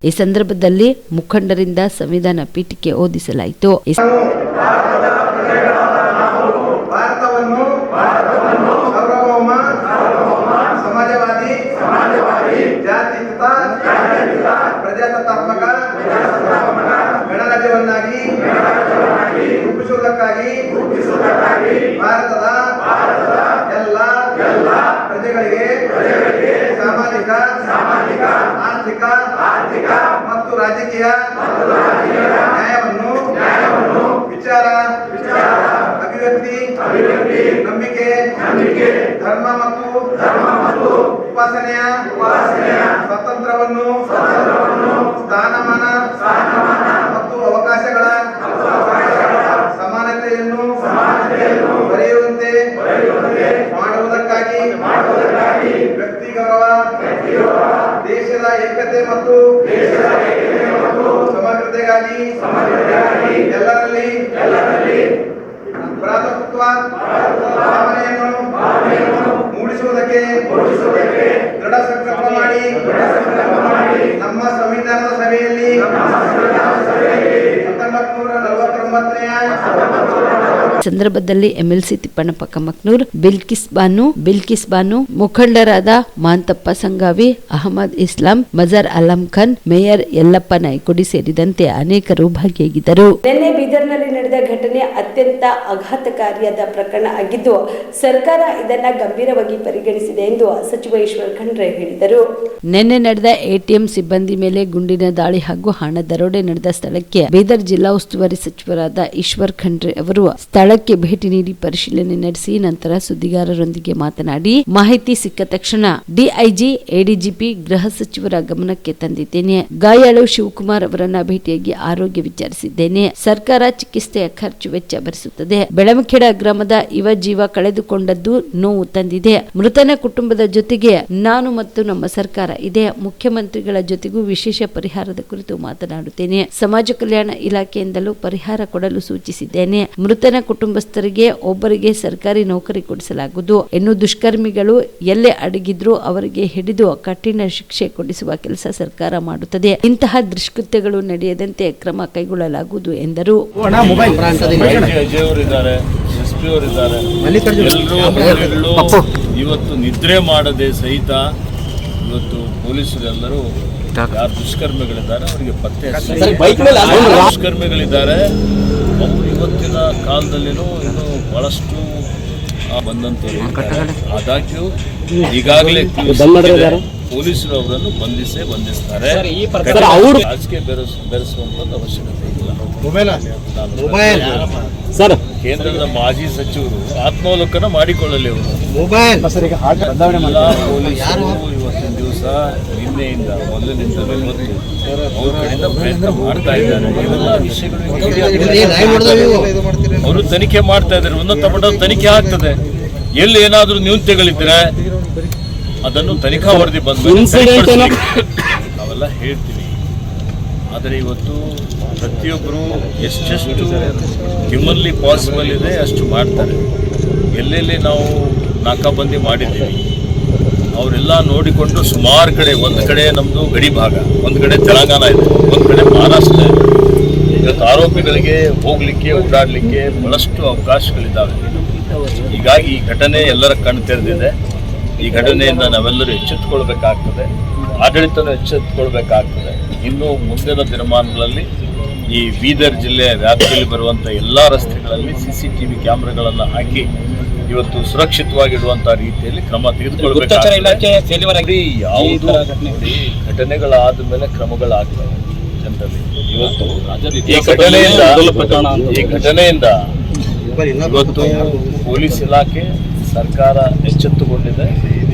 ಈ ಸಂದರ್ಭದಲ್ಲಿ ಮುಖಂಡರಿಂದ ಸಂವಿಧಾನ ಪೀಠಿಕೆ ಓದಿಸಲಾಯಿತು. ಭಾರತವನ್ನು ಸಾರ್ವಭೌಮ ಸಮಾಜವಾದಿ ಜಾತ್ಯತೀತ ಪ್ರಜಾಸತ್ತಾತ್ಮಕ ಗಣರಾಜ್ಯವನ್ನಾಗಿ ರೂಪಿಸುವುದಕ್ಕಾಗಿ ಭಾರತದ ಎಲ್ಲ ಪ್ರಜೆಗಳಿಗೆ ಸಾಮಾಜಿಕ ಆರ್ಥಿಕ ಮತ್ತು ರಾಜಕೀಯ ನ್ಯಾಯವನ್ನು ವಿಚಾರ ಅಭಿವ್ಯಕ್ತಿ ನಂಬಿಕೆ ಧರ್ಮ ಮತ್ತು ಉಪಾಸನೆಯ ಸ್ವಾತಂತ್ರ್ಯವನ್ನು ಸ್ಥಾನಮಾನ ಮತ್ತು ಅವಕಾಶಗಳ ಸಮಾನತೆಯನ್ನು ಬರೆಯುವಂತೆ ಮಾಡುವುದಕ್ಕಾಗಿ ವ್ಯಕ್ತಿ ಗೌರವ, ದೇಶದ ಏಕತೆ ಮತ್ತು ಸಮಗ್ರತೆಗಾಗಿ ಎಲ್ಲರಲ್ಲಿ ಭ್ರಾತೃತ್ವ ಭಾವನೆಯನ್ನು ಮೂಡಿಸುವುದಕ್ಕೆ ದೃಢ ಸಂಕಲ್ಪ ಮಾಡಿ ನಮ್ಮ ಸಂವಿಧಾನದ ಸಭೆಯಲ್ಲಿ 1949ನೇ ಸಂದರ್ಭದಲ್ಲಿ ಎಂಎಲ್ಸಿ ತಿಪ್ಪಣ್ಣಪ್ಪ ಕಮಕ್ನೂರ್, ಬಿಲ್ಕಿಸ್ ಬಾನು, ಮುಖಂಡರಾದ ಮಾಂತಪ್ಪ ಸಂಗಾವಿ, ಅಹಮದ್ ಇಸ್ಲಾಂ, ಮಜಾರ್ ಅಲಂ ಖಾನ್, ಮೇಯರ್ ಯಲ್ಲಪ್ಪ ನಾಯ್ಕೊಡಿ ಸೇರಿದಂತೆ ಅನೇಕರು ಭಾಗಿಯಾಗಿದ್ದರು. ನಿನ್ನೆ ಬೀದರ್ನಲ್ಲಿ ನಡೆದ ಘಟನೆ ಅತ್ಯಂತ ಆಘಾತಕಾರಿಯಾದ ಪ್ರಕರಣ ಆಗಿದ್ದು ಸರ್ಕಾರ ಇದನ್ನ ಗಂಭೀರವಾಗಿ ಪರಿಗಣಿಸಿದೆ ಎಂದು ಸಚಿವ ಈಶ್ವರ್ ಖಂಡ್ರೆ ಹೇಳಿದರು. ನಿನ್ನೆ ನಡೆದ ಎಟಿಎಂ ಸಿಬ್ಬಂದಿ ಮೇಲೆ ಗುಂಡಿನ ದಾಳಿ ಹಾಗೂ ಹಣ ದರೋಡೆ ನಡೆದ ಸ್ಥಳಕ್ಕೆ ಬೀದರ್ ಜಿಲ್ಲಾ ಉಸ್ತುವಾರಿ ಸಚಿವರಾದ ಈಶ್ವರ್ ಖಂಡ್ರೆ ಅವರು ಸ್ಥಳಕ್ಕೆ ಭೇಟಿ ನೀಡಿ ಪರಿಶೀಲನೆ ನಡೆಸಿ ನಂತರ ಸುದ್ದಿಗಾರರೊಂದಿಗೆ ಮಾತನಾಡಿ, ಮಾಹಿತಿ ಸಿಕ್ಕ ತಕ್ಷಣ ಡಿಐಜಿ, ಎಡಿಜಿಪಿ, ಗೃಹ ಸಚಿವರ ಗಮನಕ್ಕೆ ತಂದಿದ್ದೇನೆ. ಗಾಯಾಳು ಶಿವಕುಮಾರ್ ಅವರನ್ನ ಭೇಟಿಯಾಗಿ ಆರೋಗ್ಯ ವಿಚಾರಿಸಿದ್ದೇನೆ. ಸರ್ಕಾರ ಚಿಕಿತ್ಸೆಯ ಖರ್ಚು ವೆಚ್ಚ ಭರಿಸುತ್ತದೆ. ಬೆಳಮಖೇಡ ಗ್ರಾಮದ ಯುವ ಜೀವ ಕಳೆದುಕೊಂಡದ್ದು ನೋವು ತಂದಿದೆ. ಮೃತನ ಕುಟುಂಬದ ಜೊತೆಗೆ ನಾನು ಮತ್ತು ನಮ್ಮ ಸರ್ಕಾರ ಇದೆ. ಮುಖ್ಯಮಂತ್ರಿಗಳ ಜೊತೆಗೂ ವಿಶೇಷ ಪರಿಹಾರದ ಕುರಿತು ಮಾತನಾಡುತ್ತೇನೆ. ಸಮಾಜ ಕಲ್ಯಾಣ ಇಲಾಖೆಯಿಂದಲೂ ಪರಿಹಾರ ಕೊಡಲು ಸೂಚಿಸಿದ್ದೇನೆ. ಮೃತನ ಕುಟುಂಬಸ್ಥರಿಗೆ ಒಬ್ಬರಿಗೆ ಸರ್ಕಾರಿ ನೌಕರಿ ಕೊಡಿಸಲಾಗುವುದು. ಇನ್ನು ದುಷ್ಕರ್ಮಿಗಳು ಎಲ್ಲೇ ಅಡಗಿದ್ರು ಅವರಿಗೆ ಹಿಡಿದು ಕಠಿಣ ಶಿಕ್ಷೆ ಕೊಡಿಸುವ ಕೆಲಸ ಸರ್ಕಾರ ಮಾಡುತ್ತದೆ. ಇಂತಹ ದುಷ್ಕೃತ್ಯಗಳು ನಡೆಯದಂತೆ ಕ್ರಮ ಕೈಗೊಳ್ಳಲಾಗುವುದು ಎಂದರು. ಇವತ್ತು ನಿದ್ರೆ ಮಾಡದೆ ಸಹಿತ ಇವತ್ತು ಪೊಲೀಸರೆಲ್ಲರೂ ಯಾರು ದುಷ್ಕರ್ಮಿಗಳಿದ್ದಾರೆ ಅವರಿಗೆ ಪತ್ತೆ ದುಷ್ಕರ್ಮಿಗಳಿದ್ದಾರೆ. ಅವರು ಇವತ್ತಿನ ಕಾಲದಲ್ಲಿನೂ ಇನ್ನೂ ಬಹಳಷ್ಟು ಬಂದಂತವರು ಆದಾಗ್ಯೂ ಈಗಾಗಲೇ ಪೊಲೀಸರು ಅವರನ್ನು ಬಂಧಿಸ್ತಾರೆ. ರಾಜಕೀಯ ಬೆರೆಸುವಂತ ಅವಶ್ಯಕತೆ ಇಲ್ಲ. ಕೇಂದ್ರದ ಮಾಜಿ ಸಚಿವರು ಆತ್ಮಾವಲೋಕನ ಮಾಡಿಕೊಳ್ಳಲಿ. ಅವರು ಎಲ್ಲ ಪೊಲೀಸರು ಇವತ್ತಿನ ದಿವಸ ನಿನ್ನೆಯಿಂದ ಮೊದಲಿನಿಂದ ಅವ್ರ ಕಡೆಯಿಂದ ಪ್ರಯತ್ನ ಮಾಡ್ತಾ ಇದ್ದಾರೆ. ಇವೆಲ್ಲ ವಿಷಯಗಳು ಅವರು ತನಿಖೆ ಮಾಡ್ತಾ ಇದ್ದಾರೆ. ಉನ್ನತ ಮಟ್ಟದ ತನಿಖೆ ಆಗ್ತದೆ. ಎಲ್ಲಿ ಏನಾದರೂ ನ್ಯೂನತೆಗಳಿದ್ರೆ ಅದನ್ನು ತನಿಖಾ ವರದಿ ಬಂದು ನಾವೆಲ್ಲ ಹೇಳ್ತೀವಿ. ಆದರೆ ಇವತ್ತು ಪ್ರತಿಯೊಬ್ಬರು ಎಷ್ಟೆಷ್ಟು ಹ್ಯೂಮನ್ಲಿ ಪಾಸಿಬಲ್ ಇದೆ ಅಷ್ಟು ಮಾಡ್ತಾರೆ. ಎಲ್ಲೆಲ್ಲಿ ನಾವು ನಾಕಾಬಂದಿ ಮಾಡಿದ್ದೀವಿ ಅವರೆಲ್ಲ ನೋಡಿಕೊಂಡು ಸುಮಾರು ಕಡೆ, ಒಂದು ಕಡೆ ನಮ್ಮದು ಗಡಿ ಭಾಗ, ಒಂದು ಕಡೆ ತೆಲಂಗಾಣ ಇದೆ, ಒಂದು ಕಡೆ ಮಹಾರಾಷ್ಟ್ರ ಇದೆ. ಇವತ್ತು ಆರೋಪಿಗಳಿಗೆ ಹೋಗಲಿಕ್ಕೆ ಓಡಾಡಲಿಕ್ಕೆ ಬಹಳಷ್ಟು ಅವಕಾಶಗಳಿದ್ದಾವೆ. ಹೀಗಾಗಿ ಈ ಘಟನೆ ಎಲ್ಲರ ಕಣ್ಣು ತೆರೆದಿದೆ. ಈ ಘಟನೆಯಿಂದ ನಾವೆಲ್ಲರೂ ಎಚ್ಚೆತ್ತುಕೊಳ್ಬೇಕಾಗ್ತದೆ, ಆಡಳಿತನೂ ಎಚ್ಚೆತ್ತುಕೊಳ್ಬೇಕಾಗ್ತದೆ. ಇನ್ನು ಮುಂದಿನ ದಿನಮಾನಗಳಲ್ಲಿ ಈ ಬೀದರ್ ಜಿಲ್ಲೆಯ ವ್ಯಾಪ್ತಿಯಲ್ಲಿ ಬರುವಂಥ ಎಲ್ಲ ರಸ್ತೆಗಳಲ್ಲಿ CCTV ಕ್ಯಾಮ್ರಾಗಳನ್ನು ಹಾಕಿ ಇವತ್ತು ಸುರಕ್ಷಿತವಾಗಿಡುವಂಥ ರೀತಿಯಲ್ಲಿ ಕ್ರಮ ತೆಗೆದುಕೊಳ್ಬೇಕಾಗ್ತದೆ. ಯಾವುದು ಘಟನೆಗಳಾದ ಮೇಲೆ ಕ್ರಮಗಳಾಗ್ತವೆ ಜನರಲ್ಲಿ. ಇವತ್ತು ಈ ಘಟನೆಯಿಂದ ಇವತ್ತು ಪೊಲೀಸ್ ಇಲಾಖೆ, ಸರ್ಕಾರ ಎಚ್ಚೆತ್ತುಕೊಂಡಿದೆ.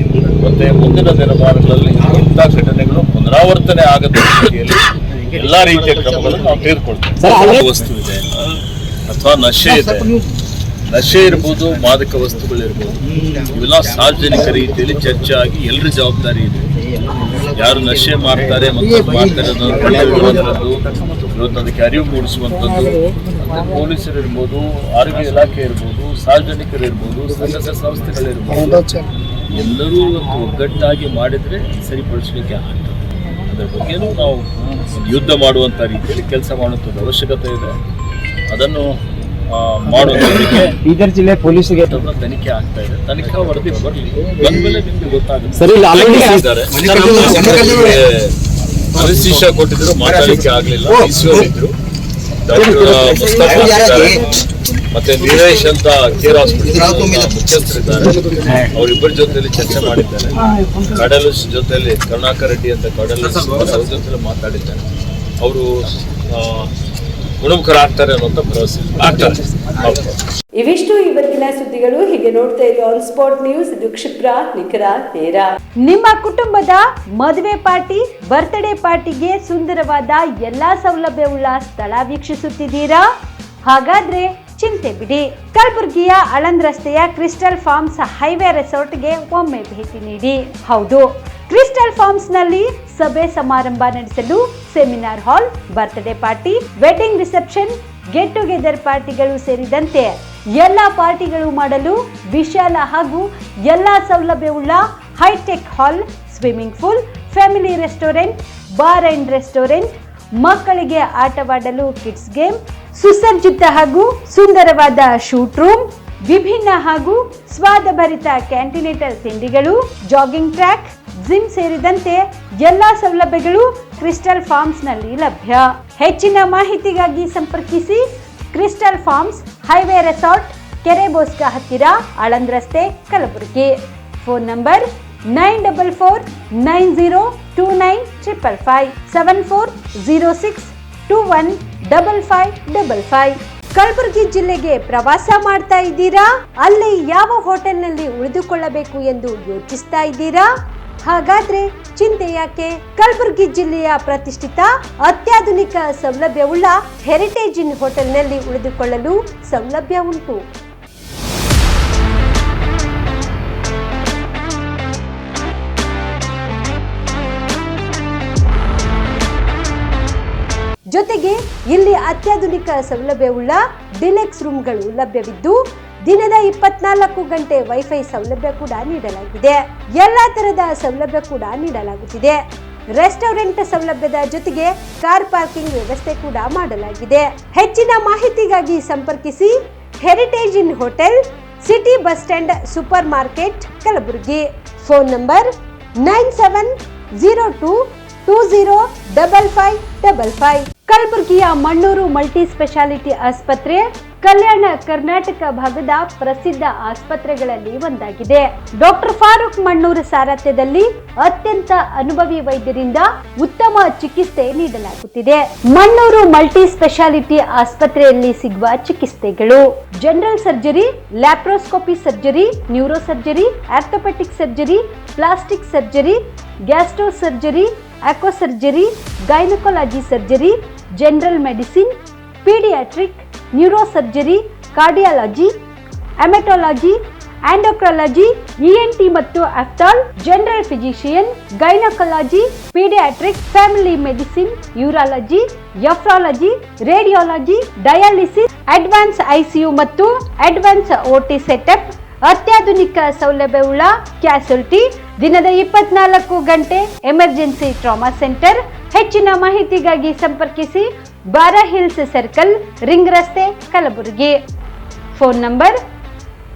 ಮತ್ತೆ ಮುಂದಿನ ದಿನಮಾನಗಳಲ್ಲಿ ಇಂಥ ಘಟನೆಗಳು ಪುನರಾವರ್ತನೆ ಆಗದ ರೀತಿಯಲ್ಲಿ ಎಲ್ಲ ರೀತಿಯ ಕ್ರಮಗಳನ್ನು ನಾವು ತೆಗೆದುಕೊಳ್ತೇವೆ. ವಸ್ತು ಇದೆ ಅಥವಾ ನಶೆ ಇದೆ, ನಶೆ ಇರ್ಬೋದು, ಮಾದಕ ವಸ್ತುಗಳಿರ್ಬೋದು, ಇವೆಲ್ಲ ಸಾರ್ವಜನಿಕ ರೀತಿಯಲ್ಲಿ ಚರ್ಚೆ ಆಗಿ ಎಲ್ಲರ ಜವಾಬ್ದಾರಿ ಇದೆ. ಯಾರು ನಶೆ ಮಾಡ್ತಾರೆ ಮತ್ತು ಮಾಡ್ತಾರೆ ಅನ್ನೋದು ಕಂಡುಹಿಡಿಯುವಂಥದ್ದು, ಇವತ್ತು ಅದಕ್ಕೆ ಅರಿವು ಮೂಡಿಸುವಂಥದ್ದು. ಪೊಲೀಸರು ಇರ್ಬೋದು, ಆರೋಗ್ಯ ಇಲಾಖೆ ಇರ್ಬೋದು, ಸಾರ್ವಜನಿಕರು ಇರ್ಬೋದು, ಸಂಘ ಸಂಸ್ಥೆಗಳಿರ್ಬೋದು, ಎಲ್ಲರೂ ಇವತ್ತು ಒಗ್ಗಟ್ಟಾಗಿ ಮಾಡಿದರೆ ಸರಿಪಡಿಸಲಿಕ್ಕೆ ಆಗ್ತದೆ. ಅದರ ಬಗ್ಗೆನೂ ನಾವು ಯುದ್ಧ ಮಾಡುವಂಥ ರೀತಿಯಲ್ಲಿ ಕೆಲಸ ಮಾಡುವಂಥದ್ದು ಅವಶ್ಯಕತೆ ಇದೆ. ಅದನ್ನು ಮಾಡುವುದಕ್ಕೆ ಬೀದರ್ ಜಿಲ್ಲೆ ಪೊಲೀಸರಿಗೆ ತನಿಖೆ ಆಗ್ತಾ ಇದೆ. ತನಿಖಾ ವರದಿ ಬರಲಿ, ಬಂದ್ಮೇಲೆ ನಿಮ್ಗೆ ಗೊತ್ತಾಗುತ್ತೆ. ಅನಿಸ್ತೀಶಾ ಕೊಟ್ಟಿದ್ರು, ಮಾತಾಡಲಿಕ್ಕೆ ಆಗಲಿಲ್ಲ. ಇದ್ರು ಡಾಕ್ಟರ್ ಮುಸ್ತಫಾ ಇದ್ದಾರೆ, ಮತ್ತೆ ವೀರೇಶ್ ಅಂತ ಕೇರ್ ಹಾಸ್ಪಿಟಲ್ ಮುಖ್ಯಸ್ಥರಿದ್ದಾರೆ. ಅವರಿಬ್ಬರ ಜೊತೆಯಲ್ಲಿ ಚರ್ಚೆ ಮಾಡಿದ್ದಾರೆ. ಕಾರ್ಡಿಯಾಲಜಿಸ್ಟ್ ಜೊತೆಯಲ್ಲಿ ಕರುಣಾಕರ್ ರೆಡ್ಡಿ ಅಂತ ಕಾರ್ಡಿಯಾಲಜಿಸ್ಟ್, ಅವ್ರ ಜೊತೆಲಿ ಮಾತಾಡಿದ್ದಾರೆ. ಅವರು ಗುಣಮುಖರಾಗ್ತಾರೆ ಅನ್ನುವಂಥ ಭರವಸೆ ಆಗ್ತಾರೆ. ಇವಿಷ್ಟು ಇವತ್ತಿನ ಸುದ್ದಿಗಳು. ಹೀಗೆ ನೋಡ್ತಾ ಇರಿ ಆನ್ ಸ್ಪಾಟ್ ನ್ಯೂಸ್. ಇದು ಕ್ಷಿಪ್ರ, ನಿಖರ, ನೇರ. ನಿಮ್ಮ ಕುಟುಂಬದ ಮದುವೆ ಪಾರ್ಟಿ, ಬರ್ತ್ಡೇ ಪಾರ್ಟಿಗೆ ಸುಂದರವಾದ ಎಲ್ಲಾ ಸೌಲಭ್ಯವುಳ್ಳ ಸ್ಥಳ ವೀಕ್ಷಿಸುತ್ತಿದ್ದೀರಾ? ಹಾಗಾದ್ರೆ ಚಿಂತೆ ಬಿಡಿ. ಕಲಬುರಗಿಯ ಆಳಂದ್ ರಸ್ತೆಯ ಕ್ರಿಸ್ಟಲ್ ಫಾರ್ಮ್ಸ್ ಹೈವೇ ರೆಸಾರ್ಟ್ಗೆ ಒಮ್ಮೆ ಭೇಟಿ ನೀಡಿ. ಹೌದು, ಕ್ರಿಸ್ಟಲ್ ಫಾರ್ಮ್ಸ್ ನಲ್ಲಿ ಸಭೆ ಸಮಾರಂಭ ನಡೆಸಲು seminar hall, birthday party, wedding reception, get together ಪಾರ್ಟಿಗಳು ಸೇರಿದಂತೆ ಎಲ್ಲ ಪಾರ್ಟಿಗಳು ಮಾಡಲು ವಿಶಾಲ ಹಾಗೂ ಎಲ್ಲ ಸೌಲಭ್ಯವುಳ್ಳ hi tech hall, swimming pool, family restaurant, bar and restaurant, ಮಕ್ಕಳಿಗೆ ಆಟವಾಡಲು ಕಿಡ್ಸ್ ಗೇಮ್, ಸುಸಜ್ಜಿತ ಹಾಗೂ ಸುಂದರವಾದ ಶೂಟ್ ರೂಮ್, ವಿಭಿನ್ನ ಹಾಗೂ ಸ್ವಾದಭರಿತ ಕ್ಯಾಂಟಿನೇಟರ್ ತಿಂಡಿಗಳು, ಜಾಗಿಂಗ್ ಟ್ರ್ಯಾಕ್, ಜಿಮ್ ಸೇರಿದಂತೆ ಎಲ್ಲಾ ಸೌಲಭ್ಯಗಳು ಕ್ರಿಸ್ಟಲ್ ಫಾರ್ಮ್ಸ್ ನಲ್ಲಿ ಲಭ್ಯ. ಹೆಚ್ಚಿನ ಮಾಹಿತಿಗಾಗಿ ಸಂಪರ್ಕಿಸಿ ಕ್ರಿಸ್ಟಲ್ ಫಾರ್ಮ್ಸ್ ಹೈವೇ ರೆಸಾರ್ಟ್, ಕೆರೆ ಬೋಸ್ಕ ಹತ್ತಿರ, ಆಳಂದ್ ರಸ್ತೆ, ಕಲಬುರಗಿ. Phone number 9490295555 7406215555. ಕಲಬುರಗಿ ಜಿಲ್ಲೆಗೆ ಪ್ರವಾಸ ಮಾಡ್ತಾ ಇದ್ದೀರಾ? ಅಲ್ಲಿ ಯಾವ ಹೋಟೆಲ್ನಲ್ಲಿ ಉಳಿದುಕೊಳ್ಳಬೇಕು ಎಂದು ಯೋಚಿಸ್ತಾ ಇದ್ದೀರಾ? ಹಾಗಾದ್ರೆ ಚಿಂತೆ ಯಾಕೆ? ಕಲಬುರಗಿ ಜಿಲ್ಲೆಯ ಪ್ರತಿಷ್ಠಿತ ಅತ್ಯಾಧುನಿಕ ಸೌಲಭ್ಯವುಳ್ಳ ಹೆರಿಟೇಜ್ ಇನ್ ಹೋಟೆಲ್ನಲ್ಲಿ ಉಳಿದುಕೊಳ್ಳಲು ಸೌಲಭ್ಯ ಉಂಟು. ಜೊತೆಗೆ ಇಲ್ಲಿ ಅತ್ಯಾಧುನಿಕ ಸೌಲಭ್ಯವುಳ್ಳ ಡಿಲೆಕ್ಸ್ ರೂಮ್ಗಳು ಲಭ್ಯವಿದ್ದು ದಿನದ 24 ಗಂಟೆ ವೈಫೈ ಸೌಲಭ್ಯ ಕೂಡ ನೀಡಲಾಗಿದೆ. ಎಲ್ಲಾ ತರದ ಸೌಲಭ್ಯ ಕೂಡ ನೀಡಲಾಗುತ್ತಿದೆ. ರೆಸ್ಟೋರೆಂಟ್ ಸೌಲಭ್ಯದ ಜೊತೆಗೆ ಕಾರ್ ಪಾರ್ಕಿಂಗ್ ವ್ಯವಸ್ಥೆ ಕೂಡ ಮಾಡಲಾಗಿದೆ. ಹೆಚ್ಚಿನ ಮಾಹಿತಿಗಾಗಿ ಸಂಪರ್ಕಿಸಿ heritage inn hotel, city bus stand, super market, Kalaburagi. Phone number 9702205555. ಕಲಬುರಗಿಯ ಮಣ್ಣೂರು ಮಲ್ಟಿ ಸ್ಪೆಷಾಲಿಟಿ ಆಸ್ಪತ್ರೆ ಕಲ್ಯಾಣ ಕರ್ನಾಟಕ ಭಾಗದ ಪ್ರಸಿದ್ಧ ಆಸ್ಪತ್ರೆಗಳಲ್ಲಿ ಒಂದಾಗಿದೆ. ಡಾಕ್ಟರ್ ಫಾರೂಕ್ ಮಣ್ಣೂರು ಸಾರಥ್ಯದಲ್ಲಿ ಅತ್ಯಂತ ಅನುಭವಿ ವೈದ್ಯರಿಂದ ಉತ್ತಮ ಚಿಕಿತ್ಸೆ ನೀಡಲಾಗುತ್ತಿದೆ. ಮಣ್ಣೂರು ಮಲ್ಟಿ ಸ್ಪೆಷಾಲಿಟಿ ಆಸ್ಪತ್ರೆಯಲ್ಲಿ ಸಿಗುವ ಚಿಕಿತ್ಸೆಗಳು: general surgery, laparoscopy surgery, neuro surgery, orthopaedic surgery, plastic surgery, gastro surgery, aqua surgery, gynaecology surgery, general medicine, paediatric, neuro surgery, cardiology, haematology, endocrinology, ENT ಮತ್ತು ophthal, general physician, gynaecology, paediatric, family medicine, urology, nephrology, radiology, dialysis, advance ICU ಮತ್ತು ಅಡ್ವಾನ್ಸ್ OT ಸೆಟಪ್, ಅತ್ಯಾಧುನಿಕ ಸೌಲಭ್ಯವುಳ್ಳ ಕ್ಯಾಸುಲಿಟಿ, ದಿನದ 24 ಗಂಟೆ ಎಮರ್ಜೆನ್ಸಿ ಟ್ರಾಮಾ ಸೆಂಟರ್. ಹೆಚ್ಚಿನ ಮಾಹಿತಿಗಾಗಿ ಸಂಪರ್ಕಿಸಿ ಬಾರಾ ಹಿಲ್ಸ್ ಸರ್ಕಲ್, ರಿಂಗ್ ರಸ್ತೆ, Kalaburagi. Phone number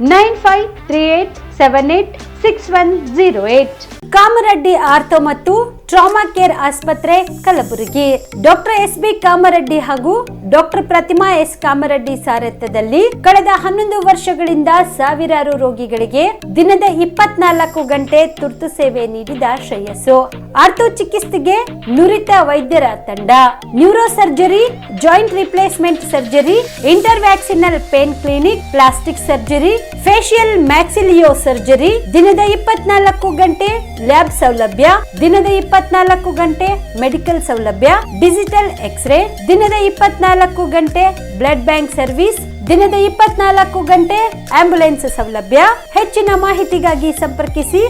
9538786108. Kamareddy ortho ಮತ್ತು ಟ್ರಾಮಾ ಕೇರ್ ಆಸ್ಪತ್ರೆ, ಕಲಬುರಗಿ. ಡಾಕ್ಟರ್ SB ಕಾಮರೆಡ್ಡಿ ಹಾಗೂ ಡಾಕ್ಟರ್ ಪ್ರತಿಮಾ S ಕಾಮರೆಡ್ಡಿ ಸಾರಥ್ಯದಲ್ಲಿ ಕಳೆದ 11 ವರ್ಷಗಳಿಂದ ಸಾವಿರಾರು ರೋಗಿಗಳಿಗೆ ದಿನದ 24 ಗಂಟೆ ತುರ್ತು ಸೇವೆ ನೀಡಿದ ಶ್ರೇಯಸ್ಸು. ಆರ್ಥೋ ಚಿಕಿತ್ಸೆಗೆ ನುರಿತ ವೈದ್ಯರ ತಂಡ, neuro surgery, joint replacement surgery, interventional pain clinic, plastic surgery, facial maxillo surgery, ದಿನದ 24 ಗಂಟೆ ಲ್ಯಾಬ್ ಸೌಲಭ್ಯ, ದಿನದ 24 ಗಂಟೆ ಮೆಡಿಕಲ್ ಸೌಲಭ್ಯ, ಡಿಜಿಟಲ್ ಎಕ್ಸ್ರೇ, ದಿನದ 24 ಗಂಟೆ ಬ್ಲಡ್ ಬ್ಯಾಂಕ್ ಸರ್ವಿಸ್, ದಿನದ 24 ಗಂಟೆ ಆಂಬ್ಯುಲೆನ್ಸ್ ಸೌಲಭ್ಯ. ಹೆಚ್ಚಿನ ಮಾಹಿತಿಗಾಗಿ ಸಂಪರ್ಕಿಸಿ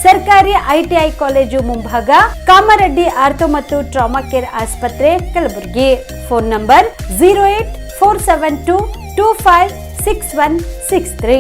ಸರ್ಕಾರಿ ITI ಕಾಲೇಜು ಮುಂಭಾಗ, ಕಾಮರೆಡ್ಡಿ ಆರ್ಥೋ ಮತ್ತು ಟ್ರಾಮಾ ಕೇರ್ ಆಸ್ಪತ್ರೆ, ಕಲಬುರಗಿ. Phone number 08472256163.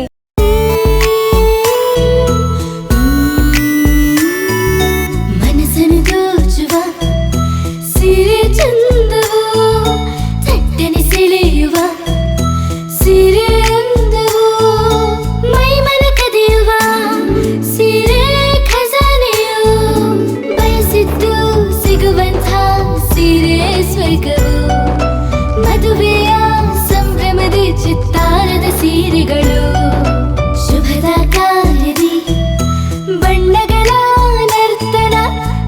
ಮದುವೆಯ ಸಂಭ್ರಮದ ಚಿತ್ತಾರದ ಸೀರೆಗಳು, ಶುಭದ ಕಾರ್ಯದಿ ಬಣ್ಣಗಳ ನರ್ತನ,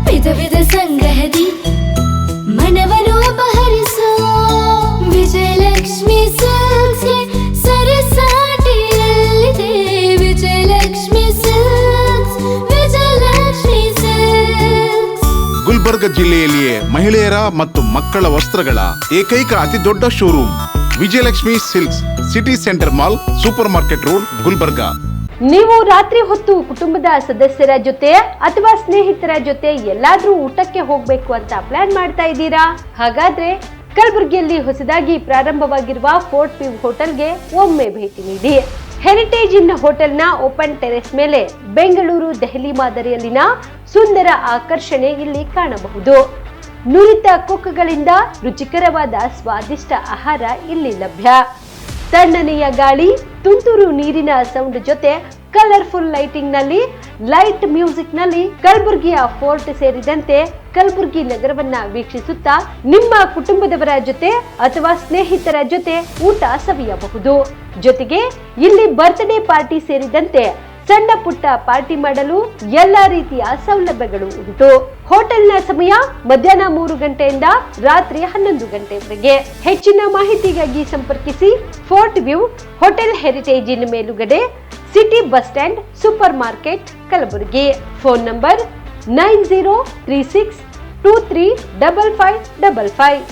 ವಿಧ ವಿಧ ಸಂಗ್ರಹದಿ ಮನವನ್ನು ಅಪಹರಿಸೋ ವಿಜಯಲಕ್ಷ್ಮಿ ಸಿಲ್ಕ್ಸ್ಗೆ ಸರಸಾಟಿಯಲ್ಲಿದೆ. Vijayalakshmi silks, Vijayalakshmi silks. ಗುಲ್ಬರ್ಗ ಜಿಲ್ಲೆಯಲ್ಲಿಯೇ ಮಹಿಳೆಯರ ಮತ್ತು ಮಕ್ಕಳ ವಸ್ತ್ರಗಳ ಏಕೈಕ ಅತಿ ದೊಡ್ಡ showroom Vijayalakshmi silks, city centre mall, super market road, Gulbarga. ನೀವು ರಾತ್ರಿ ಹೊತ್ತು ಕುಟುಂಬದ ಸದಸ್ಯರ ಜೊತೆ ಅಥವಾ ಸ್ನೇಹಿತರ ಜೊತೆ ಎಲ್ಲಾದ್ರೂ ಊಟಕ್ಕೆ ಹೋಗ್ಬೇಕು ಅಂತ ಪ್ಲಾನ್ ಮಾಡ್ತಾ ಇದ್ದೀರಾ? ಹಾಗಾದ್ರೆ ಕಲಬುರಗಿಯಲ್ಲಿ ಹೊಸದಾಗಿ ಪ್ರಾರಂಭವಾಗಿರುವ ಫೋರ್ಟ್ ವ್ಯೂ ಹೋಟೆಲ್ಗೆ ಒಮ್ಮೆ ಭೇಟಿ ನೀಡಿ. ಹೆರಿಟೇಜ್ ಇನ್ ಹೋಟೆಲ್ನ ಓಪನ್ ಟೆರೆಸ್ ಮೇಲೆ ಬೆಂಗಳೂರು, ದೆಹಲಿ ಮಾದರಿಯಲ್ಲಿನ ಸುಂದರ ಆಕರ್ಷಣೆ ಇಲ್ಲಿ ಕಾಣಬಹುದು. ನುರಿತ ಕುಕ್ಗಳಿಂದ ರುಚಿಕರವಾದ ಸ್ವಾದಿಷ್ಟ ಆಹಾರ ಇಲ್ಲಿ ಲಭ್ಯ. ತಣ್ಣನೆಯ ಗಾಳಿ, ತುಂತುರು ನೀರಿನ ಸೌಂಡ್ ಜೊತೆ ಕಲರ್ಫುಲ್ ಲೈಟಿಂಗ್ ನಲ್ಲಿ, ಲೈಟ್ ಮ್ಯೂಸಿಕ್ ನಲ್ಲಿ ಕಲಬುರಗಿಯ ಫೋರ್ಟ್ ಸೇರಿದಂತೆ ಕಲಬುರಗಿ ನಗರವನ್ನ ವೀಕ್ಷಿಸುತ್ತಾ ನಿಮ್ಮ ಕುಟುಂಬದವರ ಜೊತೆ ಅಥವಾ ಸ್ನೇಹಿತರ ಜೊತೆ ಊಟ ಸವಿಯಬಹುದು. ಜೊತೆಗೆ ಇಲ್ಲಿ ಬರ್ತ್ಡೇ ಪಾರ್ಟಿ ಸೇರಿದಂತೆ ಸಣ್ಣ ಪುಟ್ಟ ಪಾರ್ಟಿ ಮಾಡಲು ಎಲ್ಲಾ ರೀತಿಯ ಸೌಲಭ್ಯಗಳು ಉಂಟು. ಹೋಟೆಲ್ನ ಸಮಯ ಮಧ್ಯಾಹ್ನ 3 ಗಂಟೆಯಿಂದ ರಾತ್ರಿ 11 ಗಂಟೆವರೆಗೆ. ಹೆಚ್ಚಿನ ಮಾಹಿತಿಗಾಗಿ ಸಂಪರ್ಕಿಸಿ ಫೋರ್ಟ್ ವ್ಯೂ ಹೋಟೆಲ್, ಹೆರಿಟೇಜ್ ಇನ್ ಮೇಲುಗಡೆ, city bus stand, super market, Kalaburagi. Phone number 9036235555.